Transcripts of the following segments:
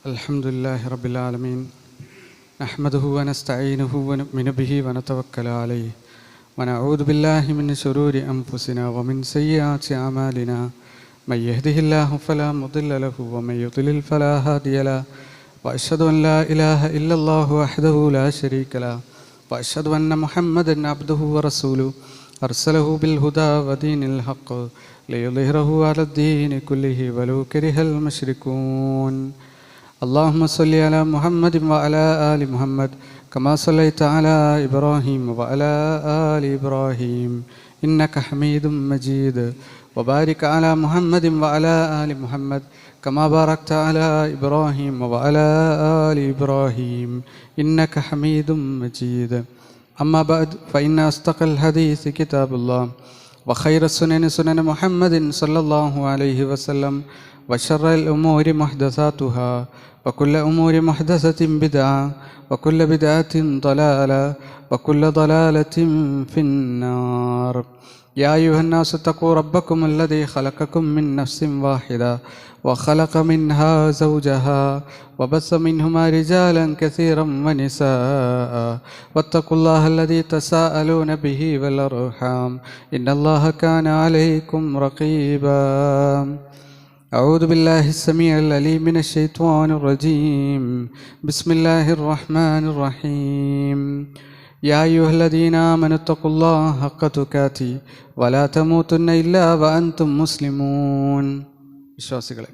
Alhamdulillahi Rabbil Alameen. Nahmaduhu wa nasta'inuhu wa nu'minu bihi wa natawakkalu alayhi. Wa na'udhu billahi min shururi anfusina wa min sayyiati a'malina. Man yahdihillahu fala mudilla lahu wa man yudlil fala hadiya lahu. Wa ashhadu an la ilaha illallah wahdahu la sharika lahu. Wa ashhadu anna Muhammadan abduhu wa rasuluhu. Arsalahu bil huda wa dinil haqq liyudhhirahu 'ala ad-din kullihi walau karihal mushrikun. اللهم صل على محمد وعلى آل محمد كما صليت على إبراهيم وعلى آل إبراهيم إنك حميد مجيد وبارك على محمد وعلى آل محمد كما باركت على إبراهيم وعلى آل إبراهيم إنك حميد مجيد أما بعد فإن أصدق الحديث كتاب الله وخير السنن سنن محمد صلى الله عليه وسلم وشر الأمور محدثاتها وكل أمور محدثة بدعة وكل بدعة ضلالة وكل ضلالة في النار. يا أيها الناس اتقوا ربكم الذي خلقكم من نفس واحدة وخلق منها زوجها وبث منهما رجالا كثيرا ونساء واتقوا الله الذي تساءلون به والأرحام إن الله كان عليكم رقيبا. أعوذ بالله السميع العليم من الشيطان الرجيم. بسم الله الرحمن الرحيم. يا أيها الذين آمنوا اتقوا الله حق تقاته ولا تموتن إلا وأنتم مسلمون. വിശ്വാസികളെ,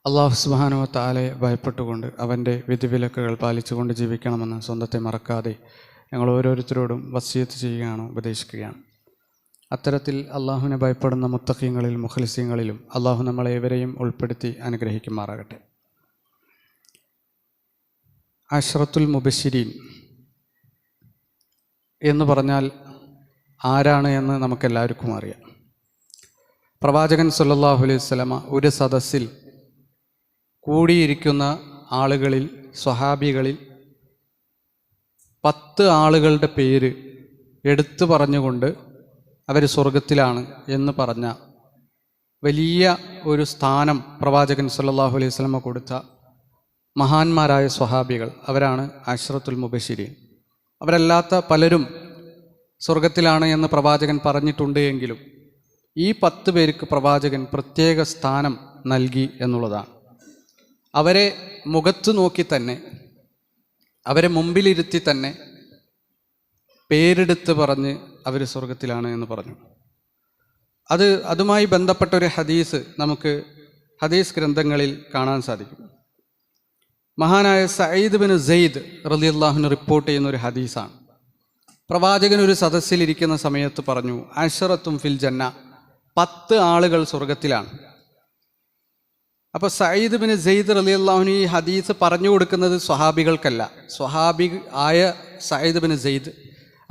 അല്ലാഹു സുബ്ഹാനഹു വ തആലയെ ഭയപ്പെട്ടുകൊണ്ട് അവൻ്റെ വിധിവിലക്കുകൾ പാലിച്ചുകൊണ്ട് ജീവിക്കണമെന്ന് സ്വന്തത്തെ മറക്കാതെ ഞങ്ങൾ ഓരോരുത്തരോടും വസിയത്ത് ചെയ്യുകയാണ്, ഉപദേശിക്കുകയാണ്. അത്തരത്തിൽ അള്ളാഹുവിനെ ഭയപ്പെടുന്ന മുത്തഖീങ്ങളിൽ മുഖ്ലിസീങ്ങളിലും അള്ളാഹു നമ്മളെ ഏവരെയും ഉൾപ്പെടുത്തി അനുഗ്രഹിക്കുമാറാകട്ടെ. അശ്റത്തുൽ മുബശ്ശിരീൻ എന്ന് പറഞ്ഞാൽ ആരാണ് എന്ന് നമുക്കെല്ലാവർക്കും അറിയാം. പ്രവാചകൻ സല്ലല്ലാഹു അലൈഹി വസല്ലമ ഒരു സദസ്സിൽ കൂടിയിരിക്കുന്ന ആളുകളിൽ, സ്വഹാബികളിൽ 10 ആളുകളുടെ പേര് എടുത്തു പറഞ്ഞുകൊണ്ട് അവർ സ്വർഗത്തിലാണ് എന്ന് പറഞ്ഞ വലിയ ഒരു സ്ഥാനം പ്രവാചകൻ സല്ലല്ലാഹു അലൈഹി വസല്ലമ കൊടുത്ത മഹാന്മാരായ സ്വഹാബികൾ, അവരാണ് അശ്റത്തുൽ മുബശ്ശിരീൻ. അവരല്ലാത്ത പലരും സ്വർഗത്തിലാണ് എന്ന് പ്രവാചകൻ പറഞ്ഞിട്ടുണ്ട് എങ്കിലും ഈ 10 പേർക്ക് പ്രവാചകൻ പ്രത്യേക സ്ഥാനം നൽകി എന്നുള്ളതാണ്. അവരെ മുഖത്ത് നോക്കി തന്നെ, അവരെ മുമ്പിലിരുത്തി തന്നെ പേരെടുത്ത് പറഞ്ഞ് അവർ സ്വർഗത്തിലാണ് എന്ന് പറഞ്ഞു. അതുമായി ബന്ധപ്പെട്ട ഒരു ഹദീസ് നമുക്ക് ഹദീസ് ഗ്രന്ഥങ്ങളിൽ കാണാൻ സാധിക്കും. മഹാനായ സഈദ് ബിൻ സെയ്ദ് റളിയല്ലാഹു അൻഹു റിപ്പോർട്ട് ചെയ്യുന്ന ഒരു ഹദീസാണ്. പ്രവാചകൻ ഒരു സദസ്സിലിരിക്കുന്ന സമയത്ത് പറഞ്ഞു, അശ്റത്തും ഫിൽ ജന്ന, 10 ആളുകൾ സ്വർഗത്തിലാണ്. അപ്പോൾ സഈദ് ബിൻ സെയ്ദ് റളിയല്ലാഹു അൻഹു ഈ ഹദീസ് പറഞ്ഞു കൊടുക്കുന്നത് സ്വഹാബികൾക്കല്ല. സ്വഹാബി ആയ സഈദ് ബിൻ സെയ്ദ്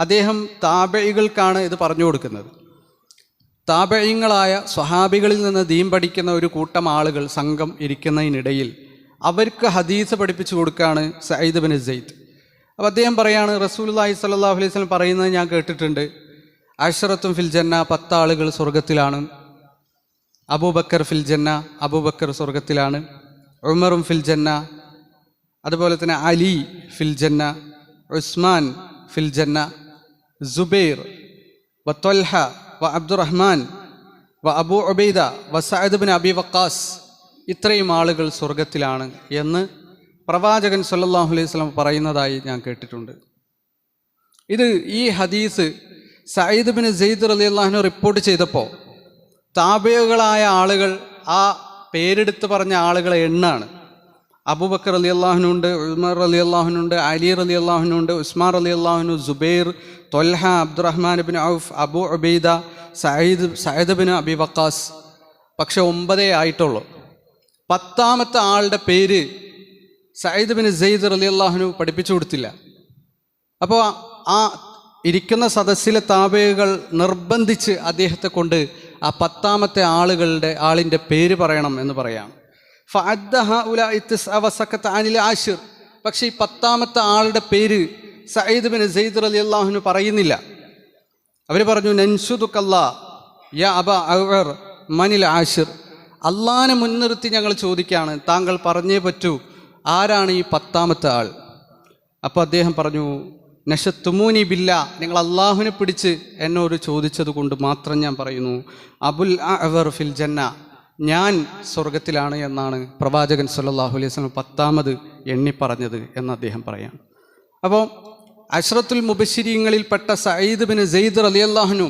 അദ്ദേഹം താബഈകൾക്കാണ് ഇത് പറഞ്ഞു കൊടുക്കുന്നത്. താബഈങ്ങളായ സ്വഹാബികളിൽ നിന്ന് ദീൻ പഠിക്കുന്ന ഒരു കൂട്ടം ആളുകൾ, സംഘം ഇരിക്കുന്നതിനിടയിൽ അവർക്ക് ഹദീസ് പഠിപ്പിച്ചു കൊടുക്കുകയാണ് സഈദ് ബിൻ സെയ്ദ്. അപ്പോൾ അദ്ദേഹം പറയാണ്, റസൂലുള്ളാഹി സ്വല്ലല്ലാഹു അലൈഹി വസല്ലം പറയുന്നത് ഞാൻ കേട്ടിട്ടുണ്ട്, അശ്റത്തും ഫിൽ ജന്ന, 10 ആളുകൾ സ്വർഗത്തിലാണ്. അബൂബക്കർ ഫിൽ ജന്ന, അബൂബക്കർ സ്വർഗത്തിലാണ്. ഉമറും ഫിൽ ജന്ന, അതുപോലെ തന്നെ അലി ഫിൽ ജന്ന, ഉസ്മാൻ ഫിൽ ജന്ന, സുബൈർ വ ത്വൽഹ വ അബ്ദുറഹ്മാൻ വ അബൂ ഉബൈദ വ സഅദ് ബിൻ അബി വഖാസ്, ഇത്രയും ആളുകൾ സ്വർഗത്തിലാണ് എന്ന് പ്രവാചകൻ സല്ലല്ലാഹു അലൈഹി വസല്ലം പറയുന്നതായി ഞാൻ കേട്ടിട്ടുണ്ട്. ഈ ഹദീസ് സഈദ് ബിൻ സെയ്ദ് റളിയല്ലാഹു അൻഹു റിപ്പോർട്ട് ചെയ്തപ്പോൾ താബിഈകളായ ആളുകൾ ആ പേരെടുത്ത് പറഞ്ഞ ആളുകളെ എണ്ണാണ്. അബൂബക്കർ റളിയല്ലാഹു അൻഹു ഉണ്ട്, ഉമർ റളിയല്ലാഹു അൻഹു ഉണ്ട്, അലി റളിയല്ലാഹു അൻഹു ഉണ്ട്, ഉസ്മാൻ റളിയല്ലാഹു അൻഹു, Zubair, Talha, Abdurahman bin Auf, Abu Ubaida, Saad bin Abi Waqqas. പക്ഷെ 9 ആയിട്ടുള്ളൂ. 10ാമത്തെ ആളുടെ പേര് സഈദ് ബിൻ സെയ്ദ് റളിയല്ലാഹു അൻഹു പഠിപ്പിച്ചു കൊടുത്തില്ല. അപ്പോൾ ആ ഇരിക്കുന്ന സദസ്സിലെ താബിഈകൾ നിർബന്ധിച്ച് അദ്ദേഹത്തെ കൊണ്ട് ആ 10ാമത്തെ ആളിൻ്റെ പേര് പറയണം എന്ന് പറയാം. പക്ഷേ ഈ 10ാമത്തെ ആളുടെ പേര് സഈദ് ബിൻ സെയ്ദ് റളിയല്ലാഹു അൻഹു പറയുന്നില്ല. അവർ പറഞ്ഞു, നൻഷുദുകല്ലാ യാ അബാ ഉമർ മനിൽ ആശിർ, അള്ളാഹിനെ മുൻനിർത്തി ഞങ്ങൾ ചോദിക്കുകയാണ്, താങ്കൾ പറഞ്ഞേ പറ്റൂ, ആരാണ് ഈ 10ാമത്തെ ആൾ? അപ്പോൾ അദ്ദേഹം പറഞ്ഞു, നശത്തുമൂനി ബില്ല, നിങ്ങൾ അള്ളാഹുവിനെ പിടിച്ച് എന്നോട് ചോദിച്ചത് കൊണ്ട് മാത്രം ഞാൻ പറയുന്നു, അബുൽ അഅ്വർ ഫിൽ ജന്ന, ഞാൻ സ്വർഗത്തിലാണ് എന്നാണ് പ്രവാചകൻ സല്ലല്ലാഹു അലൈഹി വസല്ലം 10ാമത് എണ്ണി പറഞ്ഞത് എന്ന് അദ്ദേഹം പറയാം. അപ്പോൾ അശ്റത്തുൽ മുബശ്ശിരീങ്ങളിൽപ്പെട്ട സഈദ് ബിൻ സെയ്ദ് റളിയല്ലാഹു അൻഹു,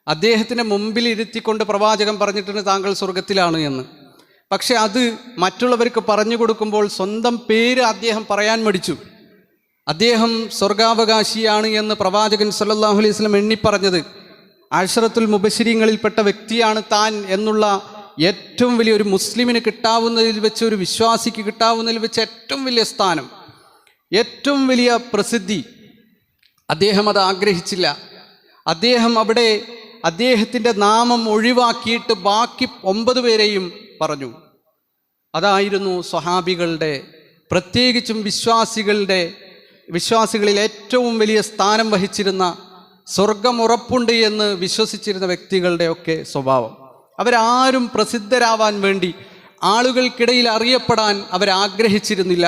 അദ്ദേഹത്തിൻ്റെ മുമ്പിൽ ഇരുത്തിക്കൊണ്ട് പ്രവാചകൻ പറഞ്ഞിട്ടുണ്ട് താങ്കൾ സ്വർഗത്തിലാണ് എന്ന്. പക്ഷെ അത് മറ്റുള്ളവർക്ക് പറഞ്ഞു കൊടുക്കുമ്പോൾ സ്വന്തം പേര് അദ്ദേഹം പറയാൻ മടിച്ചു. അദ്ദേഹം സ്വർഗാവകാശിയാണ് എന്ന് പ്രവാചകൻ സല്ലല്ലാഹു അലൈഹി വസല്ലം എണ്ണിപ്പറഞ്ഞത് അശ്റത്തുൽ മുബശ്ശിരീങ്ങളിൽപ്പെട്ട വ്യക്തിയാണ് താൻ എന്നുള്ള ഏറ്റവും വലിയ ഒരു മുസ്ലിമിന് കിട്ടാവുന്നതിൽ വെച്ച്, ഒരു വിശ്വാസിക്ക് കിട്ടാവുന്നതിൽ വെച്ച് ഏറ്റവും വലിയ സ്ഥാനം, ഏറ്റവും വലിയ പ്രസിദ്ധി, അദ്ദേഹം അത് ആഗ്രഹിച്ചില്ല. അദ്ദേഹം അവിടെ അദ്ദേഹത്തിൻ്റെ നാമം ഒഴിവാക്കിയിട്ട് ബാക്കി 9 പേരെയും പറഞ്ഞു. അതായിരുന്നു സ്വഹാബികളുടെ, പ്രത്യേകിച്ചും വിശ്വാസികളിൽ ഏറ്റവും വലിയ സ്ഥാനം വഹിച്ചിരുന്ന, സ്വർഗം ഉറപ്പുണ്ട് എന്ന് വിശ്വസിച്ചിരുന്ന വ്യക്തികളുടെയൊക്കെ സ്വഭാവം. അവരാരും പ്രസിദ്ധരാവാൻ വേണ്ടി, ആളുകൾക്കിടയിൽ അറിയപ്പെടാൻ അവരാഗ്രഹിച്ചിരുന്നില്ല.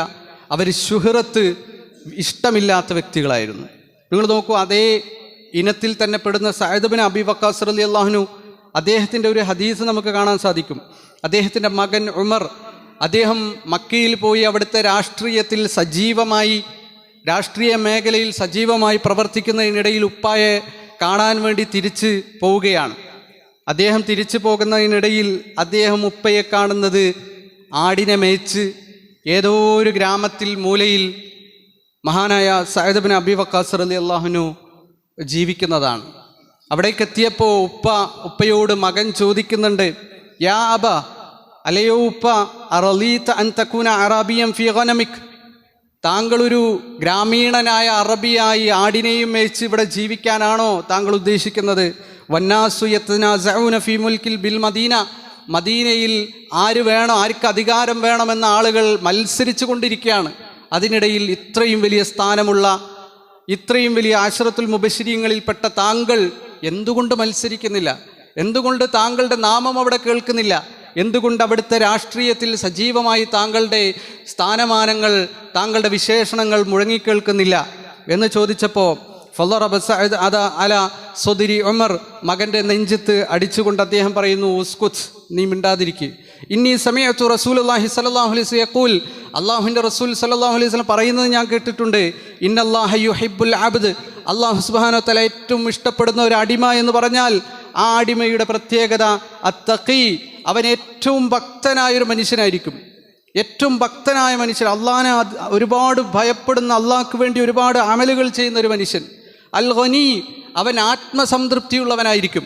അവർ ശുഹ്റത്ത് ഇഷ്ടമില്ലാത്ത വ്യക്തികളായിരുന്നു. നിങ്ങൾ നോക്കൂ, അതേ ഇനത്തിൽ തന്നെ പെടുന്ന സഅദ് ബിൻ അബി വഖാസ് റളിയല്ലാഹു അൻഹു, അദ്ദേഹത്തിൻ്റെ ഒരു ഹദീസ് നമുക്ക് കാണാൻ സാധിക്കും. അദ്ദേഹത്തിൻ്റെ മകൻ ഉമർ, അദ്ദേഹം മക്കയിൽ പോയി അവിടുത്തെ രാഷ്ട്രീയ മേഖലയിൽ സജീവമായി പ്രവർത്തിക്കുന്നതിനിടയിൽ ഉപ്പായെ കാണാൻ വേണ്ടി തിരിച്ച് പോവുകയാണ്. അദ്ദേഹം തിരിച്ചു പോകുന്നതിനിടയിൽ അദ്ദേഹം ഉപ്പയെ കാണുന്നത് ആടിനെ മേയ്ച്ച് ഏതോ ഒരു ഗ്രാമത്തിൽ മൂലയിൽ മഹാനായ സഅദ് ബിൻ അബി വഖാസ് റളിയല്ലാഹു അൻഹു ജീവിക്കുന്നതാണ്. അവിടേക്ക് എത്തിയപ്പോൾ ഉപ്പയോട് മകൻ ചോദിക്കുന്നുണ്ട്, യാ അബ, അലയോ ഉപ്പ, അറളീത അൻ തകൂന അറബിയം ഫീ ഗനമിക്, താങ്കളൊരു ഗ്രാമീണനായ അറബിയായി ആടിനെയും മേയ്ച്ച് ഇവിടെ ജീവിക്കാനാണോ താങ്കൾ ഉദ്ദേശിക്കുന്നത്? വന്നാസു യതനാസഊന ഫീ മുൽക്കിൽ ബിൽ മദീന, മദീനയിൽ ആർക്ക് അധികാരം വേണമെന്ന ആളുകൾ മത്സരിച്ചു കൊണ്ടിരിക്കുകയാണ്. അതിനിടയിൽ ഇത്രയും വലിയ സ്ഥാനമുള്ള, ഇത്രയും വലിയ അശ്റത്തുൽ മുബശ്ശിരീങ്ങളിൽപ്പെട്ട താങ്കൾ എന്തുകൊണ്ട് മത്സരിക്കുന്നില്ല? എന്തുകൊണ്ട് താങ്കളുടെ നാമം അവിടെ കേൾക്കുന്നില്ല? എന്തുകൊണ്ട് അവിടുത്തെ രാഷ്ട്രീയത്തിൽ സജീവമായി താങ്കളുടെ സ്ഥാനമാനങ്ങൾ, താങ്കളുടെ വിശേഷണങ്ങൾ മുഴങ്ങിക്കേൾക്കുന്നില്ല എന്ന് ചോദിച്ചപ്പോൾ ഫളറബ സഅദ് അല സ്വദിരി ഉമർ, മകൻ്റെ നെഞ്ചത്ത് അടിച്ചുകൊണ്ട് അദ്ദേഹം പറയുന്നു, ഉസ്കുത്, നീ മിണ്ടാതിരിക്കുക. ഇന്നി സമയത്തു റസൂലുള്ളാഹി സ്വല്ലല്ലാഹു അലൈഹി വസല്ലം യഖൂൽ, അള്ളാഹുവിൻ്റെ റസൂൽ സ്വല്ലല്ലാഹു അലൈഹി വസല്ലം പറയുന്നത് ഞാൻ കേട്ടിട്ടുണ്ട്, ഇന്നല്ലാഹ യുഹിബ്ബുൽ അബ്ദ്, അള്ളാഹു സുബ്ഹാനഹു വ തആല ഏറ്റവും ഇഷ്ടപ്പെടുന്ന ഒരു അടിമ എന്ന് പറഞ്ഞാൽ ആ അടിമയുടെ പ്രത്യേകത അത്തഖി, അവൻ ഏറ്റവും ഭക്തനായൊരു മനുഷ്യനായിരിക്കും. ഏറ്റവും ഭക്തനായ മനുഷ്യൻ, അള്ളാഹിനെ ഒരുപാട് ഭയപ്പെടുന്ന, അള്ളാഹ്ക്ക് വേണ്ടി ഒരുപാട് അമലുകൾ ചെയ്യുന്ന ഒരു മനുഷ്യൻ. അൽ ഗനി, അവൻ ആത്മസംതൃപ്തിയുള്ളവനായിരിക്കും.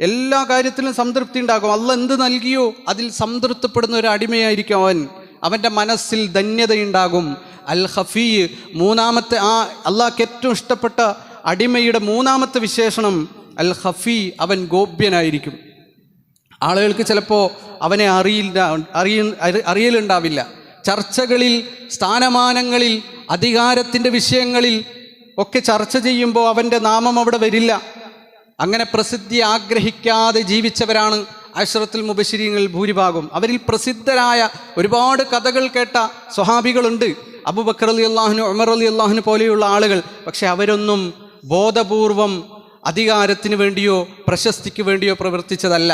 എല്ലാ കാര്യത്തിലും സംതൃപ്തി ഉണ്ടാകും. അള്ളാഹ് എന്ത് നൽകിയോ അതിൽ സംതൃപ്തിപ്പെടുന്ന ഒരു അടിമയായിരിക്കും അവൻ. അവൻ്റെ മനസ്സിൽ ധന്യതയുണ്ടാകും. അൽ ഖഫീ, മൂന്നാമത്തെ, ആ അള്ളാഹ്ക്ക് ഏറ്റവും ഇഷ്ടപ്പെട്ട അടിമയുടെ 3ാമത്തെ വിശേഷണം അൽ ഖഫീ, അവൻ ഗോപ്യനായിരിക്കും. ആളുകൾക്ക് ചിലപ്പോൾ അവനെ അറിയലുണ്ടാവില്ല. ചർച്ചകളിൽ, സ്ഥാനമാനങ്ങളിൽ, അധികാരത്തിൻ്റെ വിഷയങ്ങളിൽ ഒക്കെ ചർച്ച ചെയ്യുമ്പോൾ അവൻ്റെ നാമം അവിടെ വരില്ല. അങ്ങനെ പ്രസിദ്ധി ആഗ്രഹിക്കാതെ ജീവിച്ചവരാണ് അശ്റത്തുൽ മുബശ്ശിരീങ്ങളിൽ ഭൂരിഭാഗം. അവരിൽ പ്രസിദ്ധരായ ഒരുപാട് കഥകൾ കേട്ട സ്വഹാബികളുണ്ട്, അബൂബക്കർ റളിയല്ലാഹു അൻഹു, ഉമർ റളിയല്ലാഹു അൻഹു പോലെയുള്ള ആളുകൾ. പക്ഷെ അവരൊന്നും ബോധപൂർവം അധികാരത്തിന് വേണ്ടിയോ പ്രശസ്തിക്ക് വേണ്ടിയോ പ്രവർത്തിച്ചതല്ല.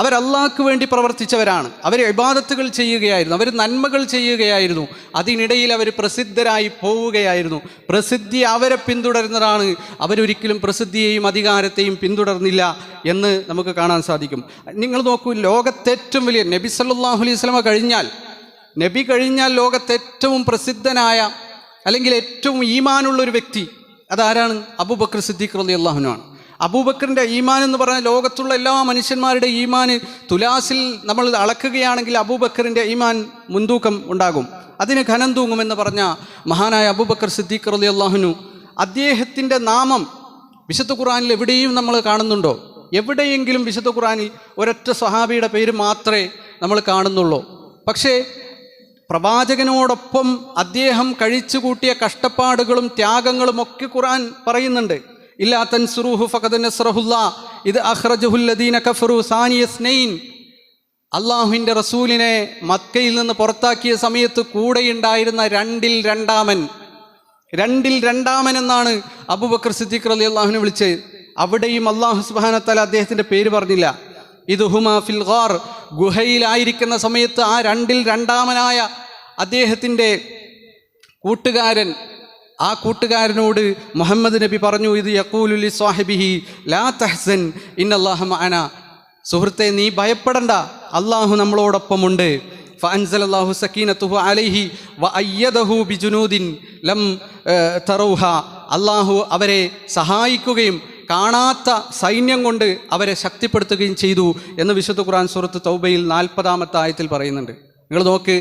അവർ അള്ളാഹ്ക്ക് വേണ്ടി പ്രവർത്തിച്ചവരാണ്. അവർ ഇബാദത്തുകൾ ചെയ്യുകയായിരുന്നു, അവർ നന്മകൾ ചെയ്യുകയായിരുന്നു. അതിനിടയിൽ അവർ പ്രസിദ്ധരായി പോവുകയായിരുന്നു. പ്രസിദ്ധി അവരെ പിന്തുടരുന്നതാണ്. അവരൊരിക്കലും പ്രസിദ്ധിയെയും അധികാരത്തെയും പിന്തുടർന്നില്ല എന്ന് നമുക്ക് കാണാൻ സാധിക്കും. നിങ്ങൾ നോക്കൂ, ലോകത്തേറ്റവും വലിയ നബി സല്ലല്ലാഹു അലൈഹി വസല്ലമ കഴിഞ്ഞാൽ ലോകത്തേറ്റവും പ്രസിദ്ധനായ, അല്ലെങ്കിൽ ഏറ്റവും ഈമാനുള്ളൊരു വ്യക്തി അതാരാണ്? അബൂബക്കർ സിദ്ദീഖ് റളിയല്ലാഹു അൻഹു ആണ്. അബൂബക്കറിൻ്റെ ഈമാൻ എന്ന് പറഞ്ഞാൽ ലോകത്തുള്ള എല്ലാ മനുഷ്യന്മാരുടെ ഈമാന് തുലാസിൽ നമ്മൾ അളക്കുകയാണെങ്കിൽ അബൂബക്കറിൻ്റെ ഈമാൻ മുൻതൂക്കം ഉണ്ടാകും, അതിന് ഘനം തൂങ്ങുമെന്ന് പറഞ്ഞ മഹാനായ അബൂബക്കർ സിദ്ദീഖ് റളിയല്ലാഹു അൻഹു, അദ്ദേഹത്തിൻ്റെ നാമം വിശുദ്ധ ഖുർആനിൽ എവിടെയും നമ്മൾ കാണുന്നുണ്ടോ? എവിടെയെങ്കിലും വിശുദ്ധ ഖുർആനിൽ ഒരൊറ്റ സ്വഹാബിയുടെ പേര് മാത്രമേ നമ്മൾ കാണുന്നുള്ളൂ. പക്ഷേ പ്രവാചകനോടൊപ്പം അദ്ദേഹം കഴിച്ചുകൂട്ടിയ കഷ്ടപ്പാടുകളും ത്യാഗങ്ങളും ഒക്കെ ഖുർആൻ പറയുന്നുണ്ട്. ഇല്ലാ തൻസുറൂഹു ഫഖദ് നസ്റഹുല്ലാ ഇദ് അഖ്റജഹു അല്ലദീന കഫറു സാനിയ ഇസ്നൈൻ. അള്ളാഹുവിൻ്റെ റസൂലിനെ മക്കയിൽ നിന്ന് പുറത്താക്കിയ സമയത്ത് കൂടെയുണ്ടായിരുന്ന രണ്ടിൽ രണ്ടാമൻ എന്നാണ് അബൂബക്കർ സിദ്ദീഖ് റളിയല്ലാഹുവിനെ വിളിച്ചത്. അവിടെയും അള്ളാഹു സുബ്ഹാനഹു വ തആല അദ്ദേഹത്തിൻ്റെ പേര് പറഞ്ഞില്ല. ഇത് ഹുമാ ഫിൽ ഗാർ, ഗുഹയിലായിരിക്കുന്ന സമയത്ത് ആ രണ്ടിൽ രണ്ടാമനായ അദ്ദേഹത്തിൻ്റെ കൂട്ടുകാരനോട് മുഹമ്മദ് നബി പറഞ്ഞു, ഇത് യഖൂലു ലി സ്വാഹിബിഹി ലാ തഹ്സൻ ഇന്നല്ലാഹ മഅന, സുഹൃത്തെ നീ ഭയപ്പെടണ്ട, അള്ളാഹു നമ്മളോടൊപ്പമുണ്ട്. ഫഅൻസലല്ലാഹു സക്കീനത്തുഹു അലൈഹി വഅയ്യദഹു ബിജുനൂദിൻ ലം തറൗഹ, അള്ളാഹു അവരെ സഹായിക്കുകയും കാണാത്ത സൈന്യം കൊണ്ട് അവരെ ശക്തിപ്പെടുത്തുകയും ചെയ്തു എന്ന് വിശുദ്ധ ഖുർആൻ സൂറത്ത് തൗബയിൽ 40-ാമത്തെ ആയത്തിൽ പറയുന്നുണ്ട്. നിങ്ങൾ നോക്ക്,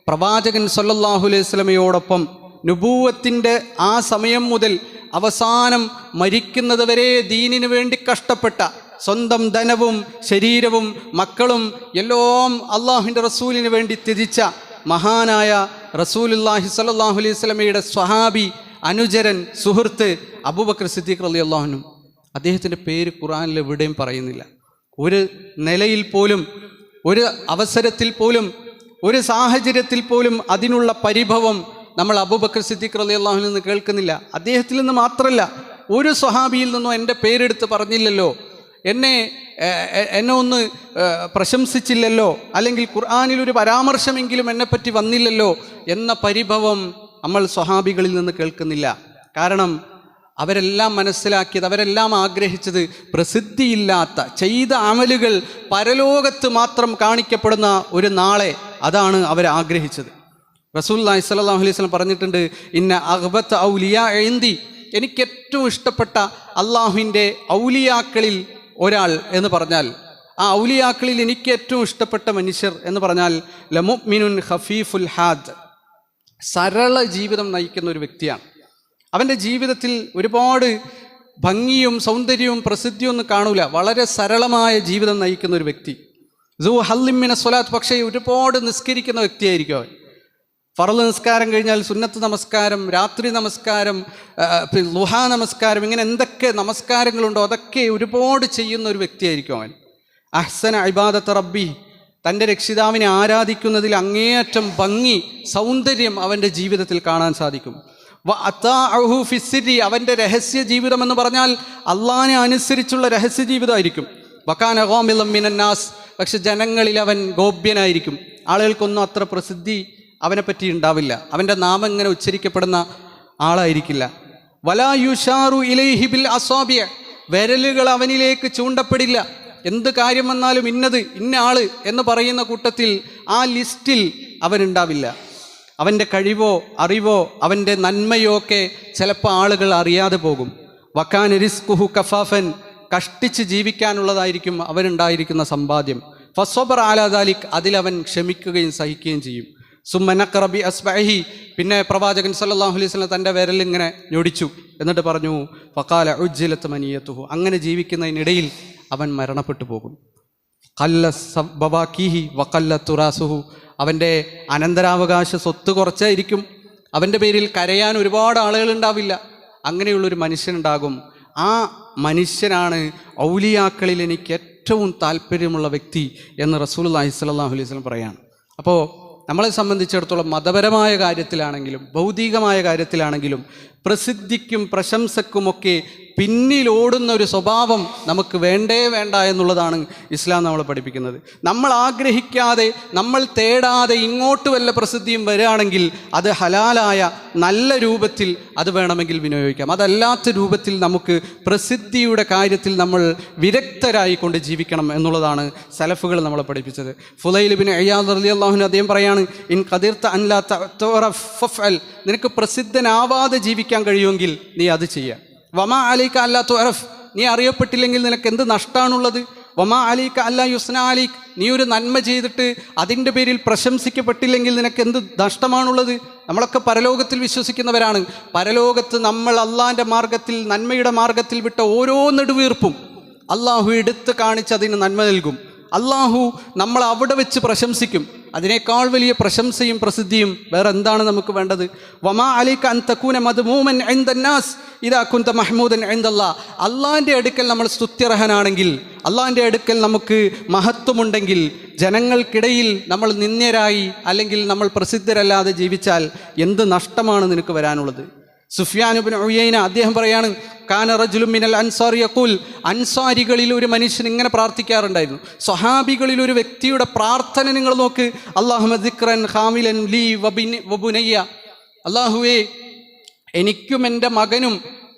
പ്രവാചകൻ സല്ലല്ലാഹു അലൈഹി വസല്ലമയോടൊപ്പം നുബൂവത്തിൻ്റെ ആ സമയം മുതൽ അവസാനം മരിക്കുന്നത് വരെ ദീനിനു വേണ്ടി കഷ്ടപ്പെട്ട, സ്വന്തം ധനവും ശരീരവും മക്കളും എല്ലാം അള്ളാഹുവിൻ്റെ റസൂലിന് വേണ്ടി ത്യജിച്ച മഹാനായ റസൂലുള്ളാഹി സ്വല്ലല്ലാഹു അലൈഹി വസല്ലമയുടെ സ്വഹാബി, അനുചരൻ, സുഹൃത്ത് അബൂബക്കർ സിദ്ദീഖ് റളിയല്ലാഹു അൻഹു, അദ്ദേഹത്തിൻ്റെ പേര് ഖുർആനിൽ എവിടെയും പറയുന്നില്ല. ഒരു നിലയിൽ പോലും, ഒരു അവസരത്തിൽ പോലും, ഒരു സാഹചര്യത്തിൽ പോലും അതിനുള്ള പരിഭവം നമ്മൾ അബൂബക്കർ സിദ്ദീഖ് റളിയല്ലാഹു അൻഹു നിന്ന് കേൾക്കുന്നില്ല. അദ്ദേഹത്തിൽ നിന്ന് മാത്രമല്ല, ഒരു സ്വഹാബിയിൽ നിന്നും എൻ്റെ പേരെടുത്ത് പറഞ്ഞില്ലല്ലോ, എന്നെ ഒന്ന് പ്രശംസിച്ചില്ലല്ലോ, അല്ലെങ്കിൽ ഖുർആനിൽ ഒരു പരാമർശമെങ്കിലും എന്നെപ്പറ്റി വന്നില്ലല്ലോ എന്ന പരിഭവം നമ്മൾ സ്വഹാബികളിൽ നിന്ന് കേൾക്കുന്നില്ല. കാരണം അവരെല്ലാം മനസ്സിലാക്കിയത്, അവരെല്ലാം ആഗ്രഹിച്ചത് പ്രസിദ്ധിയില്ലാത്ത ചെയ്ത അമലുകൾ പരലോകത്ത് മാത്രം കാണിക്കപ്പെടുന്ന ഒരു നാളെ, അതാണ് അവരാഗ്രഹിച്ചത്. റസൂലുള്ളാഹി സ്വല്ലല്ലാഹു അലൈഹി വസല്ലം പറഞ്ഞിട്ടുണ്ട്, ഇന്ന അഗ്ബത്ത ഔലിയാ ഇൻദി, എനിക്ക് ഏറ്റവും ഇഷ്ടപ്പെട്ട അള്ളാഹുവിൻ്റെ ഔലിയാക്കളിൽ ഒരാൾ എന്ന് പറഞ്ഞാൽ, ആ ഔലിയാക്കളിൽ എനിക്ക് ഏറ്റവും ഇഷ്ടപ്പെട്ട മനുഷ്യർ എന്ന് പറഞ്ഞാൽ ലമുഅ്മിനുൻ ഖഫീഫുൽ ഹാദ്, സരള ജീവിതം നയിക്കുന്ന ഒരു വ്യക്തിയാണ്. അവൻ്റെ ജീവിതത്തിൽ ഒരുപാട് ഭംഗിയും സൗന്ദര്യവും പ്രസിദ്ധിയും ഒന്നും കാണൂല, വളരെ സരളമായ ജീവിതം നയിക്കുന്ന ഒരു വ്യക്തി. സൂ ഹല്ലിം മിന സ്വലാത്ത്, പക്ഷേ ഒരുപാട് നിസ്കരിക്കുന്ന വ്യക്തിയായിരിക്കും അവൻ. ഫർള് നിസ്കാരം കഴിഞ്ഞാൽ സുന്നത്ത് നമസ്കാരം, രാത്രി നമസ്കാരം, ളുഹാ നമസ്കാരം, ഇങ്ങനെ എന്തൊക്കെ നമസ്കാരങ്ങളുണ്ടോ അതൊക്കെ ഒരുപാട് ചെയ്യുന്ന ഒരു വ്യക്തിയായിരിക്കും അവൻ. അഹ്സന ഇബാദത്ത് റബ്ബി, തൻ്റെ രക്ഷിതാവിനെ ആരാധിക്കുന്നതിൽ അങ്ങേയറ്റം ഭംഗി, സൗന്ദര്യം അവൻ്റെ ജീവിതത്തിൽ കാണാൻ സാധിക്കും. വഅതാഅഹു ഫിസ്സിരി, അവൻ്റെ രഹസ്യ ജീവിതം എന്ന് പറഞ്ഞാൽ അള്ളാഹിനെ അനുസരിച്ചുള്ള രഹസ്യ ജീവിതമായിരിക്കും. വകാന ഗാമിളൻ മിനന്നാസ്, പക്ഷെ ജനങ്ങളിൽ അവൻ ഗോപ്യനായിരിക്കും, ആളുകൾക്കൊന്നും അത്ര പ്രസിദ്ധി അവനെപ്പറ്റി ഉണ്ടാവില്ല, അവൻ്റെ നാമം ഇങ്ങനെ ഉച്ചരിക്കപ്പെടുന്ന ആളായിരിക്കില്ല. വലാ യുഷാറു ഇലൈഹി ബിൽ അസാബിയ, വിരലുകൾ അവനിലേക്ക് ചൂണ്ടപ്പെടില്ല. എന്ത് കാര്യം വന്നാലും ഇന്നത് ഇന്ന ആള് എന്ന് പറയുന്ന കൂട്ടത്തിൽ ആ ലിസ്റ്റിൽ അവനുണ്ടാവില്ല. അവൻ്റെ കഴിവോ അറിവോ അവൻ്റെ നന്മയോ ഒക്കെ ചിലപ്പോൾ ആളുകൾ അറിയാതെ പോകും. വക്കാന റിസ്കുഹു കഫാഫൻ, കഷ്ടിച്ച് ജീവിക്കാനുള്ളതായിരിക്കും അവനുണ്ടായിരിക്കുന്ന സമ്പാദ്യം. ഫസ്വബർ അലാ ദാലിക്, അതിലവൻ ക്ഷമിക്കുകയും സഹിക്കുകയും ചെയ്യും. സുമ്മ നഖറബി അസ്ബഅഹി, പിന്നെ പ്രവാചകൻ സല്ലല്ലാഹു അലൈഹി വസല്ലം തൻ്റെ വിരലിങ്ങനെ ഞൊടിച്ചു, എന്നിട്ട് പറഞ്ഞു ഫഖാല ഉജ്ജിലത് മനിയതുഹു, അങ്ങനെ ജീവിക്കുന്നതിനിടയിൽ അവൻ മരണപ്പെട്ടു പോകും. ഖല്ല ബവാക്കിഹി വഖല്ല തുറാസുഹു, അവൻ്റെ അനന്തരാവകാശ സ്വത്ത് കുറച്ചായിരിക്കും, അവൻ്റെ പേരിൽ കരയാൻ ഒരുപാട് ആളുകളുണ്ടാവില്ല, അങ്ങനെയുള്ളൊരു മനുഷ്യനുണ്ടാകും. ആ മനുഷ്യനാണ് ഔലിയാക്കളിൽ എനിക്ക് ഏറ്റവും താല്പര്യമുള്ള വ്യക്തി എന്ന് റസൂലുള്ളാഹി സ്വല്ലല്ലാഹു അലൈഹി വസല്ലം പറയാണ്. അപ്പോൾ നമ്മളെ സംബന്ധിച്ചിടത്തോളം മതപരമായ കാര്യത്തിലാണെങ്കിലും ഭൗതികമായ കാര്യത്തിലാണെങ്കിലും പ്രസിദ്ധിക്കും പ്രശംസക്കുമൊക്കെ പിന്നിലോടുന്ന ഒരു സ്വഭാവം നമുക്ക് വേണ്ട എന്നുള്ളതാണ് ഇസ്ലാം നമ്മളെ പഠിപ്പിക്കുന്നത്. നമ്മൾ ആഗ്രഹിക്കാതെ, നമ്മൾ തേടാതെ ഇങ്ങോട്ട് വല്ല പ്രസിദ്ധിയും വരികയാണെങ്കിൽ അത് ഹലാലായ നല്ല രൂപത്തിൽ അത് വേണമെങ്കിൽ വിനിയോഗിക്കാം. അതല്ലാത്ത രൂപത്തിൽ നമുക്ക് പ്രസിദ്ധിയുടെ കാര്യത്തിൽ നമ്മൾ വിരക്തരായിക്കൊണ്ട് ജീവിക്കണം എന്നുള്ളതാണ് സലഫുകൾ നമ്മളെ പഠിപ്പിച്ചത്. ഫുലൈൽ ഇബ്നു ഇയാദ് റളിയല്ലാഹു അൻഹു അദ്ദേഹം പറയാണ്, ഇൻ ഖദിർത അൻ ലാ തഅറഫ് ഫഫ്അൽ, നിനക്ക് പ്രസിദ്ധനാവാതെ ജീവിക്കാൻ കഴിയുമെങ്കിൽ നീ അത് ചെയ്യുക. വമാ അലൈക അല്ലാ തുഅറഫ്, നീ അറിയപ്പെട്ടില്ലെങ്കിൽ നിനക്ക് എന്ത് നഷ്ടമാണുള്ളത്? വമാ അലൈക അല്ലാ യുസ്ന അലൈക്, നീ ഒരു നന്മ ചെയ്തിട്ട് അതിൻ്റെ പേരിൽ പ്രശംസിക്കപ്പെട്ടില്ലെങ്കിൽ നിനക്ക് എന്ത് നഷ്ടമാണുള്ളത്? നമ്മളൊക്കെ പരലോകത്തിൽ വിശ്വസിക്കുന്നവരാണ്. പരലോകത്ത് നമ്മൾ അള്ളാഹിൻ്റെ മാർഗത്തിൽ, നന്മയുടെ മാർഗത്തിൽ വിട്ട ഓരോ നെടുവീർപ്പും അള്ളാഹു എടുത്ത് കാണിച്ച് അതിന് നന്മ നൽകും. അള്ളാഹു നമ്മൾ അവിടെ വെച്ച് പ്രശംസിക്കും. അതിനേക്കാൾ വലിയ പ്രശംസയും പ്രസിദ്ധിയും വേറെ എന്താണ് നമുക്ക് വേണ്ടത്? വമാ അലൈക അൻ തകൂന മദ്മൂമൻ ഇൻദന്നാസ് ഇദാ കുൻത മഹ്മൂദൻ ഇൻദല്ലാഹ്. അള്ളാഹിൻ്റെ അടുക്കൽ നമ്മൾ സ്തുത്യർഹനാണെങ്കിൽ, അള്ളാഹിൻ്റെ അടുക്കൽ നമുക്ക് മഹത്വമുണ്ടെങ്കിൽ, ജനങ്ങൾക്കിടയിൽ നമ്മൾ നിന്ദ്യരായി അല്ലെങ്കിൽ നമ്മൾ പ്രസിദ്ധരല്ലാതെ ജീവിച്ചാൽ എന്ത് നഷ്ടമാണ് നിനക്ക് വരാനുള്ളത്? സുഫ്യാൻ ഇബ്നു ഉയൈന അദ്ദേഹം പറയാണ്, കാന റജുലുൻ മിനൽ അൻസാരി യഖൂൽ, അൻസാരികളിൽ ഒരു മനുഷ്യൻ ഇങ്ങനെ പ്രാർത്ഥിക്കാറുണ്ടായിരുന്നു. സ്വഹാബികളിൽ ഒരു വ്യക്തിയുടെ പ്രാർത്ഥന നിങ്ങൾ നോക്ക്, അല്ലാഹുമ്മ ദിക്റൻ ഖാമിലൻ ലീ വബുനയ്യ, അല്ലാഹുവേ എനിക്കും എൻ്റെ മകനും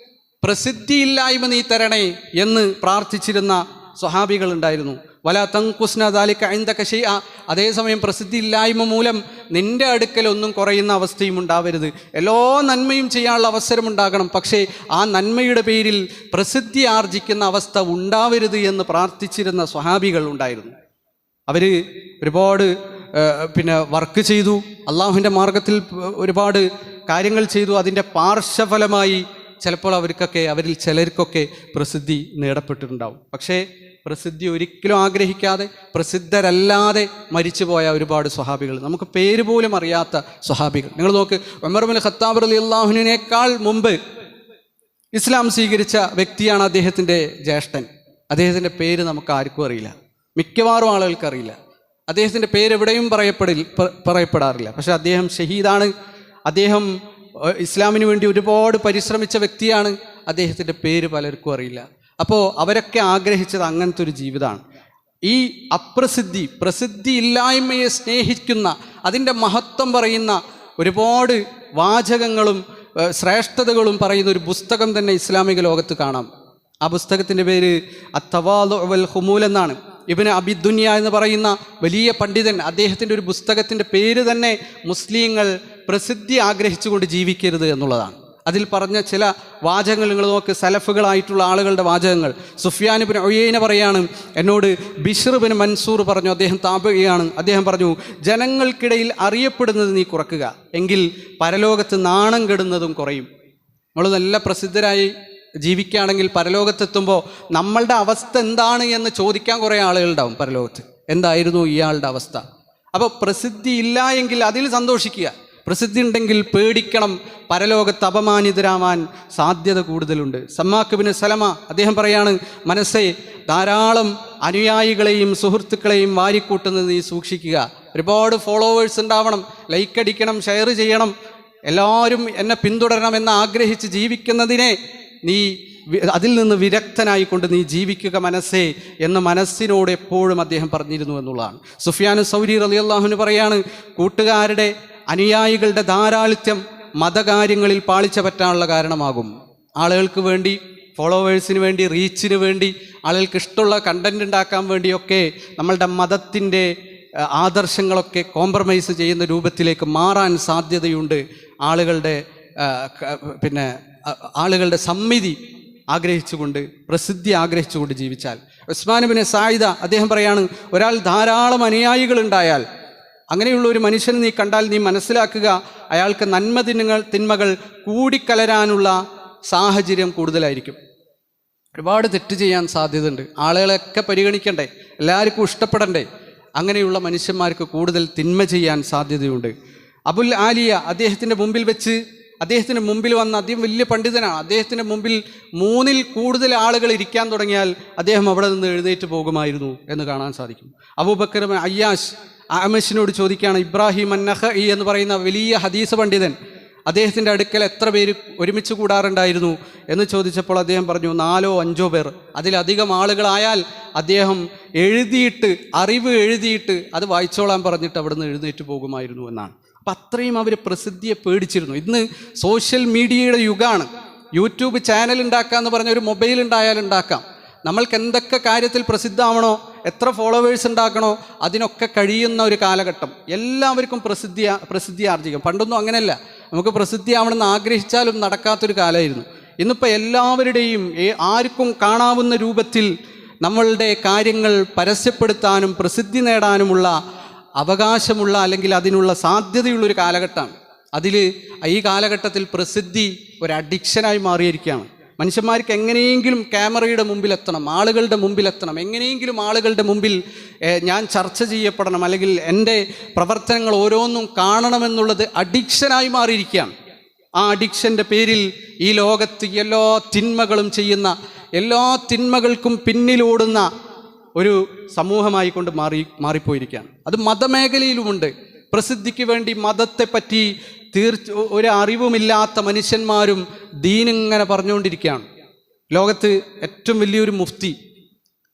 പ്രസിദ്ധിയില്ലായ്മ നീ തരണേ എന്ന് പ്രാർത്ഥിച്ചിരുന്ന സ്വഹാബികൾ ഉണ്ടായിരുന്നു. വലാ തൻഖുസ്ന ദാലിക ഇൻദക ശൈഅ, അതേസമയം പ്രസിദ്ധിയില്ലായ്മ മൂലം നിൻ്റെ അടുക്കൽ ഒന്നും കുറയുന്ന അവസ്ഥയും ഉണ്ടാവരുത്. എല്ലാ നന്മയും ചെയ്യാനുള്ള അവസരം ഉണ്ടാകണം, പക്ഷേ ആ നന്മയുടെ പേരിൽ പ്രസിദ്ധി ആർജിക്കുന്ന അവസ്ഥ ഉണ്ടാവരുത് എന്ന് പ്രാർത്ഥിച്ചിരുന്ന സ്വഹാബികൾ ഉണ്ടായിരുന്നു. അവർ ഒരുപാട് വർക്ക് ചെയ്തു, അള്ളാഹുവിൻ്റെ മാർഗത്തിൽ ഒരുപാട് കാര്യങ്ങൾ ചെയ്തു. അതിൻ്റെ പാർശ്വഫലമായി ചിലപ്പോൾ അവരിൽ ചിലർക്കൊക്കെ പ്രസിദ്ധി നേടപ്പെട്ടിട്ടുണ്ടാവും. പക്ഷേ പ്രസിദ്ധി ഒരിക്കലും ആഗ്രഹിക്കാതെ പ്രസിദ്ധരല്ലാതെ മരിച്ചുപോയ ഒരുപാട് സ്വഹാബികൾ, നമുക്ക് പേര് പോലും അറിയാത്ത സ്വഹാബികൾ. നിങ്ങൾ നോക്ക്, ഉമർ ഇബ്നുൽ ഖത്താബ് റളിയല്ലാഹു അൻഹുവിനേക്കാൾ മുമ്പ് ഇസ്ലാം സ്വീകരിച്ച വ്യക്തിയാണ് അദ്ദേഹത്തിൻ്റെ ജ്യേഷ്ഠൻ. അദ്ദേഹത്തിൻ്റെ പേര് നമുക്ക് ആർക്കും അറിയില്ല, മിക്കവാറും ആളുകൾക്ക് അറിയില്ല. അദ്ദേഹത്തിൻ്റെ പേര് എവിടെയും പറയപ്പെടാറില്ല. പക്ഷേ അദ്ദേഹം ഷഹീദാണ്. അദ്ദേഹം ഇസ്ലാമിന് വേണ്ടി ഒരുപാട് പരിശ്രമിച്ച വ്യക്തിയാണ്. അദ്ദേഹത്തിൻ്റെ പേര് പലർക്കും അറിയില്ല. അപ്പോൾ അവരൊക്കെ ആഗ്രഹിച്ചത് അങ്ങനത്തെ ഒരു ജീവിതമാണ്. ഈ പ്രസിദ്ധി ഇല്ലായ്മയെ സ്നേഹിക്കുന്ന, അതിൻ്റെ മഹത്വം പറയുന്ന ഒരുപാട് വാചകങ്ങളും ശ്രേഷ്ഠതകളും പറയുന്ന ഒരു പുസ്തകം തന്നെ ഇസ്ലാമിക ലോകത്ത് കാണാം. ആ പുസ്തകത്തിൻ്റെ പേര് അത്തവാദു വൽ ഖുമൂൽ എന്നാണ്. ഇബ്നു അബി ദുനിയ എന്ന് പറയുന്ന വലിയ പണ്ഡിതൻ, അദ്ദേഹത്തിൻ്റെ ഒരു പുസ്തകത്തിൻ്റെ പേര് തന്നെ മുസ്ലിങ്ങൾ പ്രസിദ്ധി ആഗ്രഹിച്ചുകൊണ്ട് ജീവിക്കരുത് എന്നുള്ളതാണ്. അതിൽ പറഞ്ഞ ചില വാചകങ്ങൾ നിങ്ങൾ നോക്ക്, സലഫുകളായിട്ടുള്ള ആളുകളുടെ വാചകങ്ങൾ. സുഫ്യാൻ ഇബ്നു ഉയൈന പറയാണ്, എന്നോട് ബിശ്ർ ഇബ്നു മൻസൂർ പറഞ്ഞു, അദ്ദേഹം താബിഈയാണ്. അദ്ദേഹം പറഞ്ഞു, ജനങ്ങൾക്കിടയിൽ അറിയപ്പെടുന്നത് നീ കുറക്കുക, എങ്കിൽ പരലോകത്ത് നാണം കെടുന്നതും കുറയും. നമ്മൾ നല്ല പ്രസിദ്ധരായി ജീവിക്കുകയാണെങ്കിൽ പരലോകത്തെത്തുമ്പോൾ നമ്മളുടെ അവസ്ഥ എന്താണ് എന്ന് ചോദിക്കാൻ കുറേ ആളുകളുണ്ടാവും പരലോകത്ത്. എന്തായിരുന്നു ഇയാളുടെ അവസ്ഥ? അപ്പോൾ പ്രസിദ്ധി ഇല്ല എങ്കിൽ അതിൽ സന്തോഷിക്കുക, പ്രസിദ്ധി ഉണ്ടെങ്കിൽ പേടിക്കണം, പരലോകത്ത് അപമാനിതരാവാൻ സാധ്യത കൂടുതലുണ്ട്. സമ്മാക്ക് ഇബ്നു സലമ അദ്ദേഹം പറയാണ്, മനസ്സേ ധാരാളം അനുയായികളെയും സുഹൃത്തുക്കളെയും വാരിക്കൂട്ടുന്നത് നീ സൂക്ഷിക്കുക. ഒരുപാട് ഫോളോവേഴ്സ് ഉണ്ടാവണം, ലൈക്ക് അടിക്കണം, ഷെയർ ചെയ്യണം, എല്ലാവരും എന്നെ പിന്തുടരണമെന്ന് ആഗ്രഹിച്ച് ജീവിക്കുന്നതിനെ നീ അതിൽ നിന്ന് വിരക്തനായിക്കൊണ്ട് നീ ജീവിക്കുക മനസ്സേ എന്ന് മനസ്സിനോട് എപ്പോഴും അദ്ദേഹം പറഞ്ഞിരുന്നു എന്നുള്ളതാണ്. സുഫ്യാൻ സൗരി റളിയല്ലാഹു അൻഹു പറയാണ്, കൂട്ടുകാരുടെ അനുയായികളുടെ ധാരാളിത്യം മതകാര്യങ്ങളിൽ പാളിച്ച പറ്റാനുള്ള കാരണമാകും. ആളുകൾക്ക് വേണ്ടി, ഫോളോവേഴ്സിന് വേണ്ടി, റീച്ചിന് വേണ്ടി, ആളുകൾക്ക് ഇഷ്ടമുള്ള കണ്ടന്റ് ഉണ്ടാക്കാൻ വേണ്ടിയൊക്കെ നമ്മളുടെ മതത്തിൻ്റെ ആദർശങ്ങളൊക്കെ കോംപ്രമൈസ് ചെയ്യുന്ന രൂപത്തിലേക്ക് മാറാൻ സാധ്യതയുണ്ട്. ആളുകളുടെ സമ്മിതി ആഗ്രഹിച്ചുകൊണ്ട്, പ്രസിദ്ധി ആഗ്രഹിച്ചുകൊണ്ട് ജീവിച്ചാൽ. ഉസ്മാൻ ഇബ്നു സായിദ അദ്ദേഹം പറയാണ്, ഒരാൾ ധാരാളം അനുയായികളുണ്ടായാൽ, അങ്ങനെയുള്ള ഒരു മനുഷ്യനെ നീ കണ്ടാൽ നീ മനസ്സിലാക്കുക, അയാൾക്ക് തിന്മകൾ കൂടിക്കലരാനുള്ള സാഹചര്യം കൂടുതലായിരിക്കും. ഒരുപാട് തെറ്റ് ചെയ്യാൻ സാധ്യതയുണ്ട്, ആളുകളെയൊക്കെ പരിഗണിക്കണ്ടേ, എല്ലാവർക്കും ഇഷ്ടപ്പെടണ്ടേ. അങ്ങനെയുള്ള മനുഷ്യന്മാർക്ക് കൂടുതൽ തിന്മ ചെയ്യാൻ സാധ്യതയുണ്ട്. അബുൽ ആലിയ അദ്ദേഹത്തിൻ്റെ മുമ്പിൽ വന്ന, അദ്ദേഹം വലിയ പണ്ഡിതനാണ്, അദ്ദേഹത്തിൻ്റെ മുമ്പിൽ 3-ൽ കൂടുതൽ ആളുകൾ ഇരിക്കാൻ തുടങ്ങിയാൽ അദ്ദേഹം അവിടെ നിന്ന് എഴുന്നേറ്റ് പോകുമായിരുന്നു എന്ന് കാണാൻ സാധിക്കും. അബൂബക്കർ അയ്യാഷ് അമശിനോട് ചോദിക്കുകയാണ്, ഇബ്രാഹിം അന്നഖഈ എന്ന് പറയുന്ന വലിയ ഹദീസ് പണ്ഡിതൻ, അദ്ദേഹത്തിൻ്റെ അടുക്കൽ എത്ര പേര് ഒരുമിച്ച് കൂടാറുണ്ടായിരുന്നു എന്ന് ചോദിച്ചപ്പോൾ അദ്ദേഹം പറഞ്ഞു 4-5 പേർ. അതിലധികം ആളുകളായാൽ അദ്ദേഹം അറിവ് എഴുതിയിട്ട് അത് വായിച്ചോളാൻ പറഞ്ഞിട്ട് അവിടെ നിന്ന് എഴുന്നേറ്റ് പോകുമായിരുന്നു എന്നാണ്. അപ്പം അത്രയും അവർ പ്രസിദ്ധിയെ പേടിച്ചിരുന്നു. ഇന്ന് സോഷ്യൽ മീഡിയയുടെ യുഗമാണ്. യൂട്യൂബ് ചാനൽ ഉണ്ടാക്കുക എന്ന് പറഞ്ഞ ഒരു മൊബൈൽ ഉണ്ടായാൽ ഉണ്ടാക്കാം. നമ്മൾക്ക് എന്തൊക്കെ കാര്യത്തിൽ പ്രസിദ്ധമാവണോ, എത്ര ഫോളോവേഴ്സ് ഉണ്ടാക്കണോ, അതിനൊക്കെ കഴിയുന്ന ഒരു കാലഘട്ടം. എല്ലാവർക്കും പ്രസിദ്ധി ആർജിക്കും. പണ്ടൊന്നും അങ്ങനെയല്ല, നമുക്ക് പ്രസിദ്ധി ആവണമെന്ന് ആഗ്രഹിച്ചാലും നടക്കാത്തൊരു കാലമായിരുന്നു. ഇന്നിപ്പോൾ എല്ലാവരുടെയും ആർക്കും കാണാവുന്ന രൂപത്തിൽ നമ്മളുടെ കാര്യങ്ങൾ പരസ്യപ്പെടുത്താനും പ്രസിദ്ധി നേടാനുമുള്ള അവകാശമുള്ള, അല്ലെങ്കിൽ അതിനുള്ള സാധ്യതയുള്ളൊരു കാലഘട്ടമാണ്. ഈ കാലഘട്ടത്തിൽ പ്രസിദ്ധി ഒരു അഡിക്ഷനായി മാറിയിരിക്കുകയാണ്. മനുഷ്യന്മാർക്ക് എങ്ങനെയെങ്കിലും ക്യാമറയുടെ മുമ്പിലെത്തണം, ആളുകളുടെ മുമ്പിലെത്തണം, എങ്ങനെയെങ്കിലും ആളുകളുടെ മുമ്പിൽ ഞാൻ ചർച്ച ചെയ്യപ്പെടണം, അല്ലെങ്കിൽ എൻ്റെ പ്രവർത്തനങ്ങൾ ഓരോന്നും കാണണമെന്നുള്ളത് അഡിക്ഷനായി മാറിയിരിക്കുകയാണ്. ആ അഡിക്ഷൻ്റെ പേരിൽ ഈ ലോകത്ത് എല്ലാ തിന്മകളും ചെയ്യുന്ന, എല്ലാ തിന്മകൾക്കും പിന്നിലോടുന്ന ഒരു സമൂഹമായി കൊണ്ട് മാറിപ്പോയിരിക്കുകയാണ്. അത് മതമേഖലയിലുമുണ്ട്. പ്രസിദ്ധിക്ക് വേണ്ടി മതത്തെപ്പറ്റി ഒരു അറിവുമില്ലാത്ത മനുഷ്യന്മാരും ദീനിങ്ങനെ പറഞ്ഞുകൊണ്ടിരിക്കുകയാണ്. ലോകത്ത് ഏറ്റവും വലിയൊരു മുഫ്തി,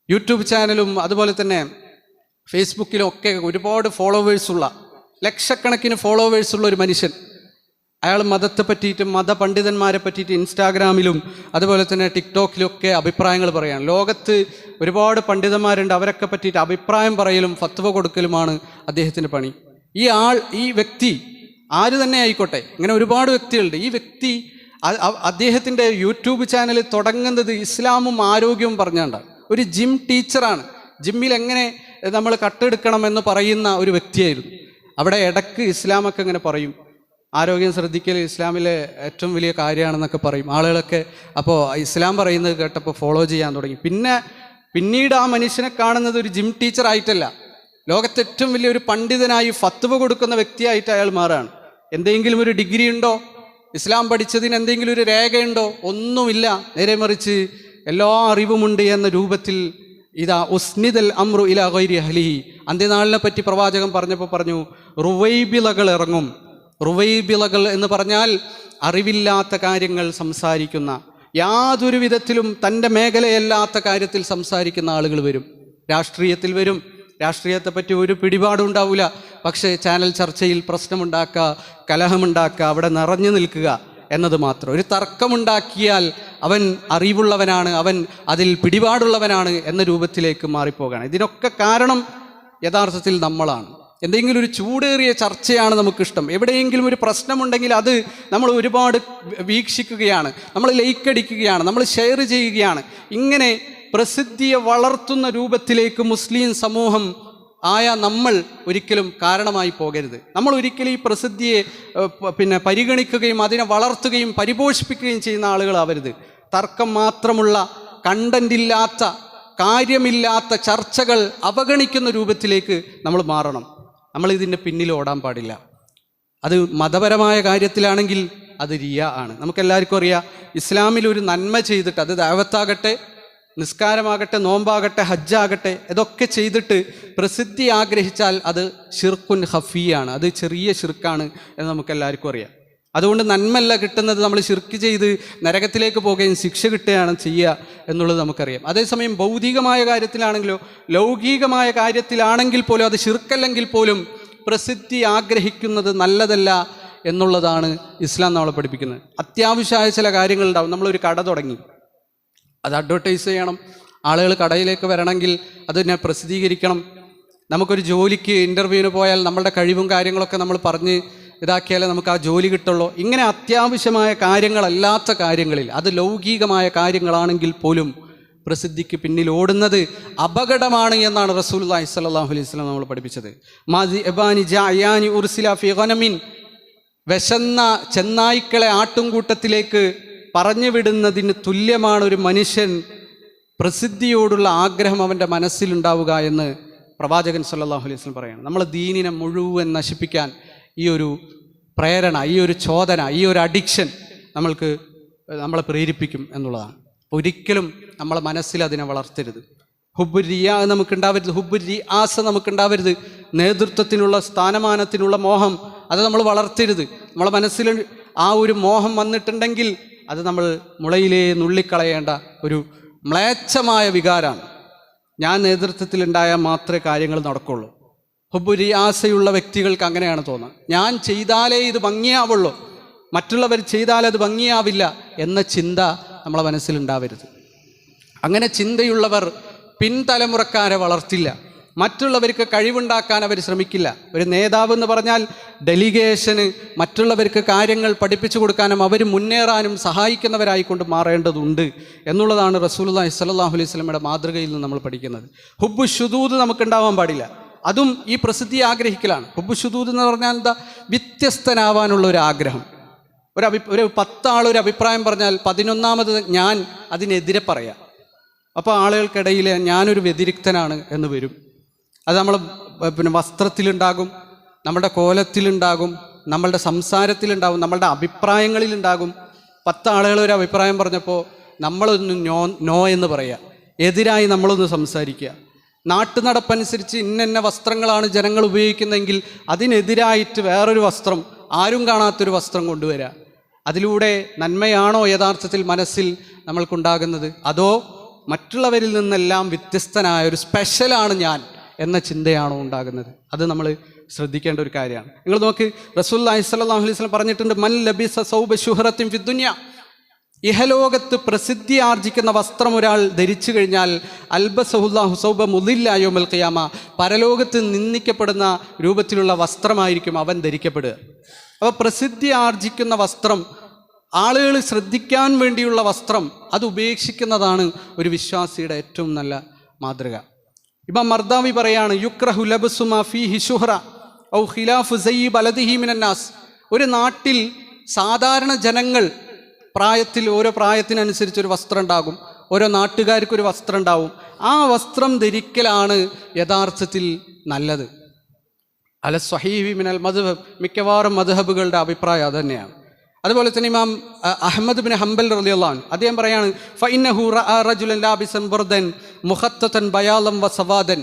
യൂട്യൂബ് ചാനലും അതുപോലെ തന്നെ ഫേസ്ബുക്കിലും ഒക്കെ ഒരുപാട് ഫോളോവേഴ്സുള്ള, ലക്ഷക്കണക്കിന് ഫോളോവേഴ്സുള്ള ഒരു മനുഷ്യൻ, അയാൾ മതത്തെ പറ്റിയിട്ടും മതപണ്ഡിതന്മാരെ പറ്റിയിട്ട് ഇൻസ്റ്റാഗ്രാമിലും അതുപോലെ തന്നെ ടിക്ടോക്കിലൊക്കെ അഭിപ്രായങ്ങൾ പറയാണ്. ലോകത്ത് ഒരുപാട് പണ്ഡിതന്മാരുണ്ട്, അവരൊക്കെ പറ്റിയിട്ട് അഭിപ്രായം പറയലും ഫത്വ കൊടുക്കലുമാണ് അദ്ദേഹത്തിൻ്റെ പണി. ഈ വ്യക്തി ആര് തന്നെ ആയിക്കോട്ടെ, ഇങ്ങനെ ഒരുപാട് വ്യക്തികളുണ്ട്. ഈ വ്യക്തി അദ്ദേഹത്തിൻ്റെ യൂട്യൂബ് ചാനൽ തുടങ്ങുന്നത് ഇസ്ലാമും ആരോഗ്യവും പറഞ്ഞുകൊണ്ടാണ്. ഒരു ജിം ടീച്ചറാണ്. ജിമ്മിൽ എങ്ങനെ നമ്മൾ കട്ടെടുക്കണം എന്ന് പറയുന്ന ഒരു വ്യക്തിയായിരുന്നു. അവിടെ ഇടയ്ക്ക് ഇസ്ലാമൊക്കെ ഇങ്ങനെ പറയും, ആരോഗ്യം ശ്രദ്ധിക്കൽ ഇസ്ലാമിലെ ഏറ്റവും വലിയ കാര്യമാണെന്നൊക്കെ പറയും. ആളുകളൊക്കെ അപ്പോൾ ഇസ്ലാം പറയുന്നത് കേട്ടപ്പോൾ ഫോളോ ചെയ്യാൻ തുടങ്ങി. പിന്നീട് ആ മനുഷ്യനെ കാണുന്നത് ഒരു ജിം ടീച്ചർ ആയിട്ടല്ല, ലോകത്തെ ഏറ്റവും വലിയൊരു പണ്ഡിതനായി ഫത്വ കൊടുക്കുന്ന വ്യക്തിയായിട്ട് അയാൾ മാറുകയാണ്. എന്തെങ്കിലും ഒരു ഡിഗ്രി ഉണ്ടോ, ഇസ്ലാം പഠിച്ചതിന് എന്തെങ്കിലും ഒരു രേഖയുണ്ടോ? ഒന്നുമില്ല. നേരെ മറിച്ച് എല്ലാ അറിവുമുണ്ട് എന്ന രൂപത്തിൽ ഇതാ ഉസ്നിദൽ അമ്രു ഇലാ ഗൈരി അഹ്ലിഹി. അന്ത്യനാളിനെ പറ്റി പ്രവാചകൻ പറഞ്ഞപ്പോൾ പറഞ്ഞു, റുവൈബിളകൾ ഇറങ്ങും. റുവൈബിളകൾ എന്ന് പറഞ്ഞാൽ അറിവില്ലാത്ത കാര്യങ്ങൾ സംസാരിക്കുന്ന, യാതൊരു വിധത്തിലും തൻ്റെ മേഖലയല്ലാത്ത കാര്യത്തിൽ സംസാരിക്കുന്ന ആളുകൾ വരും. രാഷ്ട്രീയത്തിൽ വരും, രാഷ്ട്രീയത്തെപ്പറ്റി ഒരു പിടിപാടും ഉണ്ടാവില്ല, പക്ഷേ ചാനൽ ചർച്ചയിൽ പ്രശ്നമുണ്ടാക്കുക, കലഹമുണ്ടാക്കുക, അവിടെ നിറഞ്ഞു നിൽക്കുക എന്നത് മാത്രം. ഒരു തർക്കമുണ്ടാക്കിയാൽ അവൻ അറിവുള്ളവനാണ്, അവൻ അതിൽ പിടിപാടുള്ളവനാണ് എന്ന രൂപത്തിലേക്ക് മാറിപ്പോകുകയാണ്. ഇതിനൊക്കെ കാരണം യഥാർത്ഥത്തിൽ നമ്മളാണ്. എന്തെങ്കിലും ഒരു ചൂടേറിയ ചർച്ചയാണ് നമുക്കിഷ്ടം, എവിടെയെങ്കിലും ഒരു പ്രശ്നമുണ്ടെങ്കിൽ അത് നമ്മൾ ഒരുപാട് വീക്ഷിക്കുകയാണ്, നമ്മൾ ലൈക്ക് അടിക്കുകയാണ്, നമ്മൾ ഷെയർ ചെയ്യുകയാണ്. ഇങ്ങനെ പ്രസിദ്ധിയെ വളർത്തുന്ന രൂപത്തിലേക്ക് മുസ്ലിം സമൂഹം ആയ നമ്മൾ ഒരിക്കലും കാരണമായി പോകരുത്. നമ്മൾ ഒരിക്കലും ഈ പ്രസിദ്ധിയെ പരിഗണിക്കുകയും അതിനെ വളർത്തുകയും പരിപോഷിപ്പിക്കുകയും ചെയ്യുന്ന ആളുകളാവരുത്. തർക്കം മാത്രമുള്ള, കണ്ടന്റില്ലാത്ത, കാര്യമില്ലാത്ത ചർച്ചകൾ അവഗണിക്കുന്ന രൂപത്തിലേക്ക് നമ്മൾ മാറണം. നമ്മളിതിൻ്റെ പിന്നിൽ ഓടാൻ പാടില്ല. അത് മതപരമായ കാര്യത്തിലാണെങ്കിൽ അത് റിയ ആണ്. നമുക്കെല്ലാവർക്കും അറിയാം, ഇസ്ലാമിൽ ഒരു നന്മ ചെയ്തിട്ട്, അത് ദഅവത്താകട്ടെ, നിസ്കാരമാകട്ടെ, നോമ്പാകട്ടെ, ഹജ്ജാകട്ടെ, ഇതൊക്കെ ചെയ്തിട്ട് പ്രസിദ്ധി ആഗ്രഹിച്ചാൽ അത് ഷിർക്കുൻ ഖഫിയാണ്, അത് ചെറിയ ഷിർക്കാണ് എന്ന് നമുക്കെല്ലാവർക്കും അറിയാം. അതുകൊണ്ട് നന്മല്ല കിട്ടുന്നത്, നമ്മൾ ഷിർക്ക് ചെയ്ത് നരകത്തിലേക്ക് പോകുകയും ശിക്ഷ കിട്ടുകയാണ് ചെയ്യുക എന്നുള്ളത് നമുക്കറിയാം. അതേസമയം ഭൗതികമായ കാര്യത്തിലാണെങ്കിലോ ലൗകികമായ കാര്യത്തിലാണെങ്കിൽ പോലും അത് ഷിർക്കല്ലെങ്കിൽ പോലും പ്രസിദ്ധി ആഗ്രഹിക്കുന്നത് നല്ലതല്ല എന്നുള്ളതാണ് ഇസ്ലാം നമ്മളെ പഠിപ്പിക്കുന്നത്. അത്യാവശ്യമായ ചില കാര്യങ്ങളുണ്ടാവും. നമ്മളൊരു കട തുടങ്ങി, അത് അഡ്വർടൈസ് ചെയ്യണം, ആളുകൾ കടയിലേക്ക് വരണമെങ്കിൽ അതിനെ പ്രസിദ്ധീകരിക്കണം. നമുക്കൊരു ജോലിക്ക് ഇൻ്റർവ്യൂവിന് പോയാൽ നമ്മളുടെ കഴിവും കാര്യങ്ങളൊക്കെ നമ്മൾ പറഞ്ഞ് ഇതാക്കിയാലേ നമുക്ക് ആ ജോലി കിട്ടുള്ളൂ. ഇങ്ങനെ അത്യാവശ്യമായ കാര്യങ്ങളല്ലാത്ത കാര്യങ്ങളിൽ, അത് ലൗകികമായ കാര്യങ്ങളാണെങ്കിൽ പോലും പ്രസിദ്ധിക്ക് പിന്നിൽ ഓടുന്നത് അപകടമാണ് എന്നാണ് റസൂലുള്ളാഹി സ്വല്ലല്ലാഹു അലൈഹി വസല്ലം നമ്മൾ പഠിപ്പിച്ചത്. വിശന്ന ചെന്നായ്ക്കളെ ആട്ടുംകൂട്ടത്തിലേക്ക് പറഞ്ഞു വിടുന്നതിന് തുല്യമാണ് ഒരു മനുഷ്യൻ പ്രസിദ്ധിയോടുള്ള ആഗ്രഹം അവൻ്റെ മനസ്സിലുണ്ടാവുക എന്ന് പ്രവാചകൻ സല്ലല്ലാഹു അലൈഹി വസല്ലം പറയുകയാണ്. നമ്മൾ ദീനിനെ മുഴുവൻ നശിപ്പിക്കാൻ ഈ ഒരു പ്രേരണ, ഈ ഒരു ചോദന, ഈ ഒരു അഡിക്ഷൻ നമ്മളെ പ്രേരിപ്പിക്കും എന്നുള്ളതാണ്. ഒരിക്കലും നമ്മളെ മനസ്സിൽ അതിനെ വളർത്തരുത്. ഹുബ്ബുർ റിയാ നമുക്കുണ്ടാവരുത്, ഹുബ്ബുർ റിയാസ നമുക്കുണ്ടാവരുത്. നേതൃത്വത്തിനുള്ള, സ്ഥാനമാനത്തിനുള്ള മോഹം അത് നമ്മൾ വളർത്തരുത്. നമ്മളെ മനസ്സിൽ ആ ഒരു മോഹം വന്നിട്ടുണ്ടെങ്കിൽ അത് നമ്മൾ മുളയിലേ നുള്ളിക്കളയേണ്ട ഒരു മ്ലേച്ഛമായ വികാരമാണ്. ഞാൻ നേതൃത്വത്തിലുണ്ടായാൽ മാത്രമേ കാര്യങ്ങൾ നടക്കുള്ളൂ. ഹുബ്ബുർ റിയാസയുള്ള വ്യക്തികൾക്ക് അങ്ങനെയാണ് തോന്നുന്നത്. ഞാൻ ചെയ്താലേ ഇത് ഭംഗിയാവുള്ളൂ, മറ്റുള്ളവർ ചെയ്താൽ അത് ഭംഗിയാവില്ല എന്ന ചിന്ത നമ്മളെ മനസ്സിലുണ്ടാവരുത്. അങ്ങനെ ചിന്തയുള്ളവർ പിൻതലമുറക്കാരെ വളർത്തില്ല, മറ്റുള്ളവർക്ക് കഴിവുണ്ടാക്കാൻ അവർ ശ്രമിക്കില്ല. ഒരു നേതാവ് എന്ന് പറഞ്ഞാൽ ഡെലിഗേഷന്, മറ്റുള്ളവർക്ക് കാര്യങ്ങൾ പഠിപ്പിച്ചു കൊടുക്കാനും അവർ മുന്നേറാനും സഹായിക്കുന്നവരായിക്കൊണ്ട് മാറേണ്ടതുണ്ട് എന്നുള്ളതാണ് റസൂലുള്ളാഹി സ്വല്ലല്ലാഹു അലൈഹി വസല്ലമയുടെ മാതൃകയിൽ നിന്ന് നമ്മൾ പഠിക്കുന്നത്. ഹുബ്ബു ശുദൂദ് നമുക്കുണ്ടാവാൻ പാടില്ല. അതും ഈ പ്രസിദ്ധി ആഗ്രഹിക്കലാണ്. ഹുബ്ബു ശുദൂദ് എന്ന് പറഞ്ഞാൽ എന്താ? വ്യത്യസ്തനാവാനുള്ള ഒരു ആഗ്രഹം. ഒരു 10 ആളൊരു അഭിപ്രായം പറഞ്ഞാൽ 11ാമത് ഞാൻ അതിനെതിരെ പറയാം. അപ്പോൾ ആളുകൾക്കിടയിൽ ഞാനൊരു വ്യതിരിക്തനാണ് എന്ന് വരും. അത് നമ്മൾ വസ്ത്രത്തിലുണ്ടാകും, നമ്മുടെ കോലത്തിലുണ്ടാകും, നമ്മളുടെ സംസാരത്തിലുണ്ടാകും, നമ്മളുടെ അഭിപ്രായങ്ങളിലുണ്ടാകും. 10 ആളുകൾ ഒരു അഭിപ്രായം പറഞ്ഞപ്പോൾ നമ്മളൊന്ന് നോ എന്ന് പറയുക, എതിരായി നമ്മളൊന്ന് സംസാരിക്കുക. നാട്ടുനടപ്പനുസരിച്ച് ഇന്ന വസ്ത്രങ്ങളാണ് ജനങ്ങൾ ഉപയോഗിക്കുന്നതെങ്കിൽ അതിനെതിരായിട്ട് വേറൊരു വസ്ത്രം, ആരും കാണാത്തൊരു വസ്ത്രം കൊണ്ടുവരിക. അതിലൂടെ നന്മയാണോ യഥാർത്ഥത്തിൽ മനസ്സിൽ നമ്മൾക്കുണ്ടാകുന്നത്, അതോ മറ്റുള്ളവരിൽ നിന്നെല്ലാം വ്യത്യസ്തനായ ഒരു സ്പെഷ്യലാണ് ഞാൻ എന്ന ചിന്തയാണോ ഉണ്ടാകുന്നത്? അത് നമ്മൾ ശ്രദ്ധിക്കേണ്ട ഒരു കാര്യമാണ്. നിങ്ങൾ നോക്ക്, റസൂലുള്ളാഹി സ്വല്ലല്ലാഹു അലൈഹി വസല്ലം പറഞ്ഞിട്ടുണ്ട്, മൻ ലബിസ സൗബ ശുഹറത്തിൻ ഫിദ്ദുനിയ, ഇഹലോകത്ത് പ്രസിദ്ധി ആർജിക്കുന്ന വസ്ത്രം ഒരാൾ ധരിച്ചു കഴിഞ്ഞാൽ അൽബസഹുല്ലാഹു സൗബ മുദില്ല യൗമൽ ഖിയാമ, പരലോകത്ത് നിന്ദിക്കപ്പെടുന്ന രൂപത്തിലുള്ള വസ്ത്രമായിരിക്കും അവൻ ധരിക്കപ്പെടുക. അപ്പോൾ പ്രസിദ്ധി ആർജിക്കുന്ന വസ്ത്രം, ആളുകൾ ശ്രദ്ധിക്കാൻ വേണ്ടിയുള്ള വസ്ത്രം, അത് ഉപേക്ഷിക്കുന്നതാണ് ഒരു വിശ്വാസിയുടെ ഏറ്റവും നല്ല മാതൃക. ഇമാം മർദാവി പറയാണ്, യുക്റഹു ലബ്സു മാ ഫീഹി ശുഹ്റ ഔ ഖിലാഫു സയ്യി ബലദിഹി മിനന്നാസ്. ഒരു നാട്ടിൽ സാധാരണ ജനങ്ങൾ ഓരോ പ്രായത്തിനനുസരിച്ച് ഒരു വസ്ത്രം ഉണ്ടാകും, ഓരോ നാട്ടുകാർക്കൊരു വസ്ത്രം ഉണ്ടാവും. ആ വസ്ത്രം ധരിക്കലാണ് യഥാർത്ഥത്തിൽ നല്ലത്. അല സ്വഹീഹി മിനൽ മദ്ഹബ്, മിക്കവാറും മദ്ഹബുകളുടെ അഭിപ്രായം അത് തന്നെയാണ്. അതുപോലെ തന്നെ ഇമാം അഹ്മദ് ബിൻ ഹംബൽ റളിയല്ലാഹു അൻഹു അദ്ദേഹം പറയാണ്, ഫഇന്നഹു റഅ റജുലൻ ലാബിസൻ ബുർദൻ മുഖത്തതൻ ബയാലം വസവാദൻ.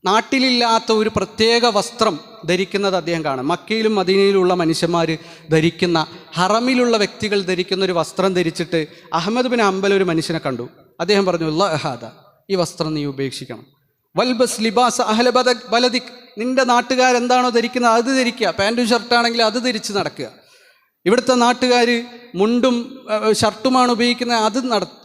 നാട്ടിലില്ലാത്ത ഒരു പ്രത്യേക വസ്ത്രം ധരിക്കുന്നത് അദ്ദേഹം കാണാം. മക്കയിലും മദീനയിലുള്ള മനുഷ്യന്മാർ ധരിക്കുന്ന, ഹറമിലുള്ള വ്യക്തികൾ ധരിക്കുന്ന ഒരു വസ്ത്രം ധരിച്ചിട്ട് അഹ്മദ് ബിൻ ഹംബൽ ഒരു മനുഷ്യനെ കണ്ടു. അദ്ദേഹം പറഞ്ഞു, ലഹദ, ഈ വസ്ത്രം നീ ഉപേക്ഷിക്കണം. വൽബസ് ലിബാസ അഹ്ല ബലദിക്, നിന്റെ നാട്ടുകാരെന്താണോ ധരിക്കുന്നത് അത് ധരിക്കുക. പാൻറ്റും ഷർട്ടാണെങ്കിൽ അത് ധരിച്ച് നടക്കുക. ഇവിടുത്തെ നാട്ടുകാർ മുണ്ടും ഷർട്ടുമാണ് ഉപയോഗിക്കുന്നത്, അത്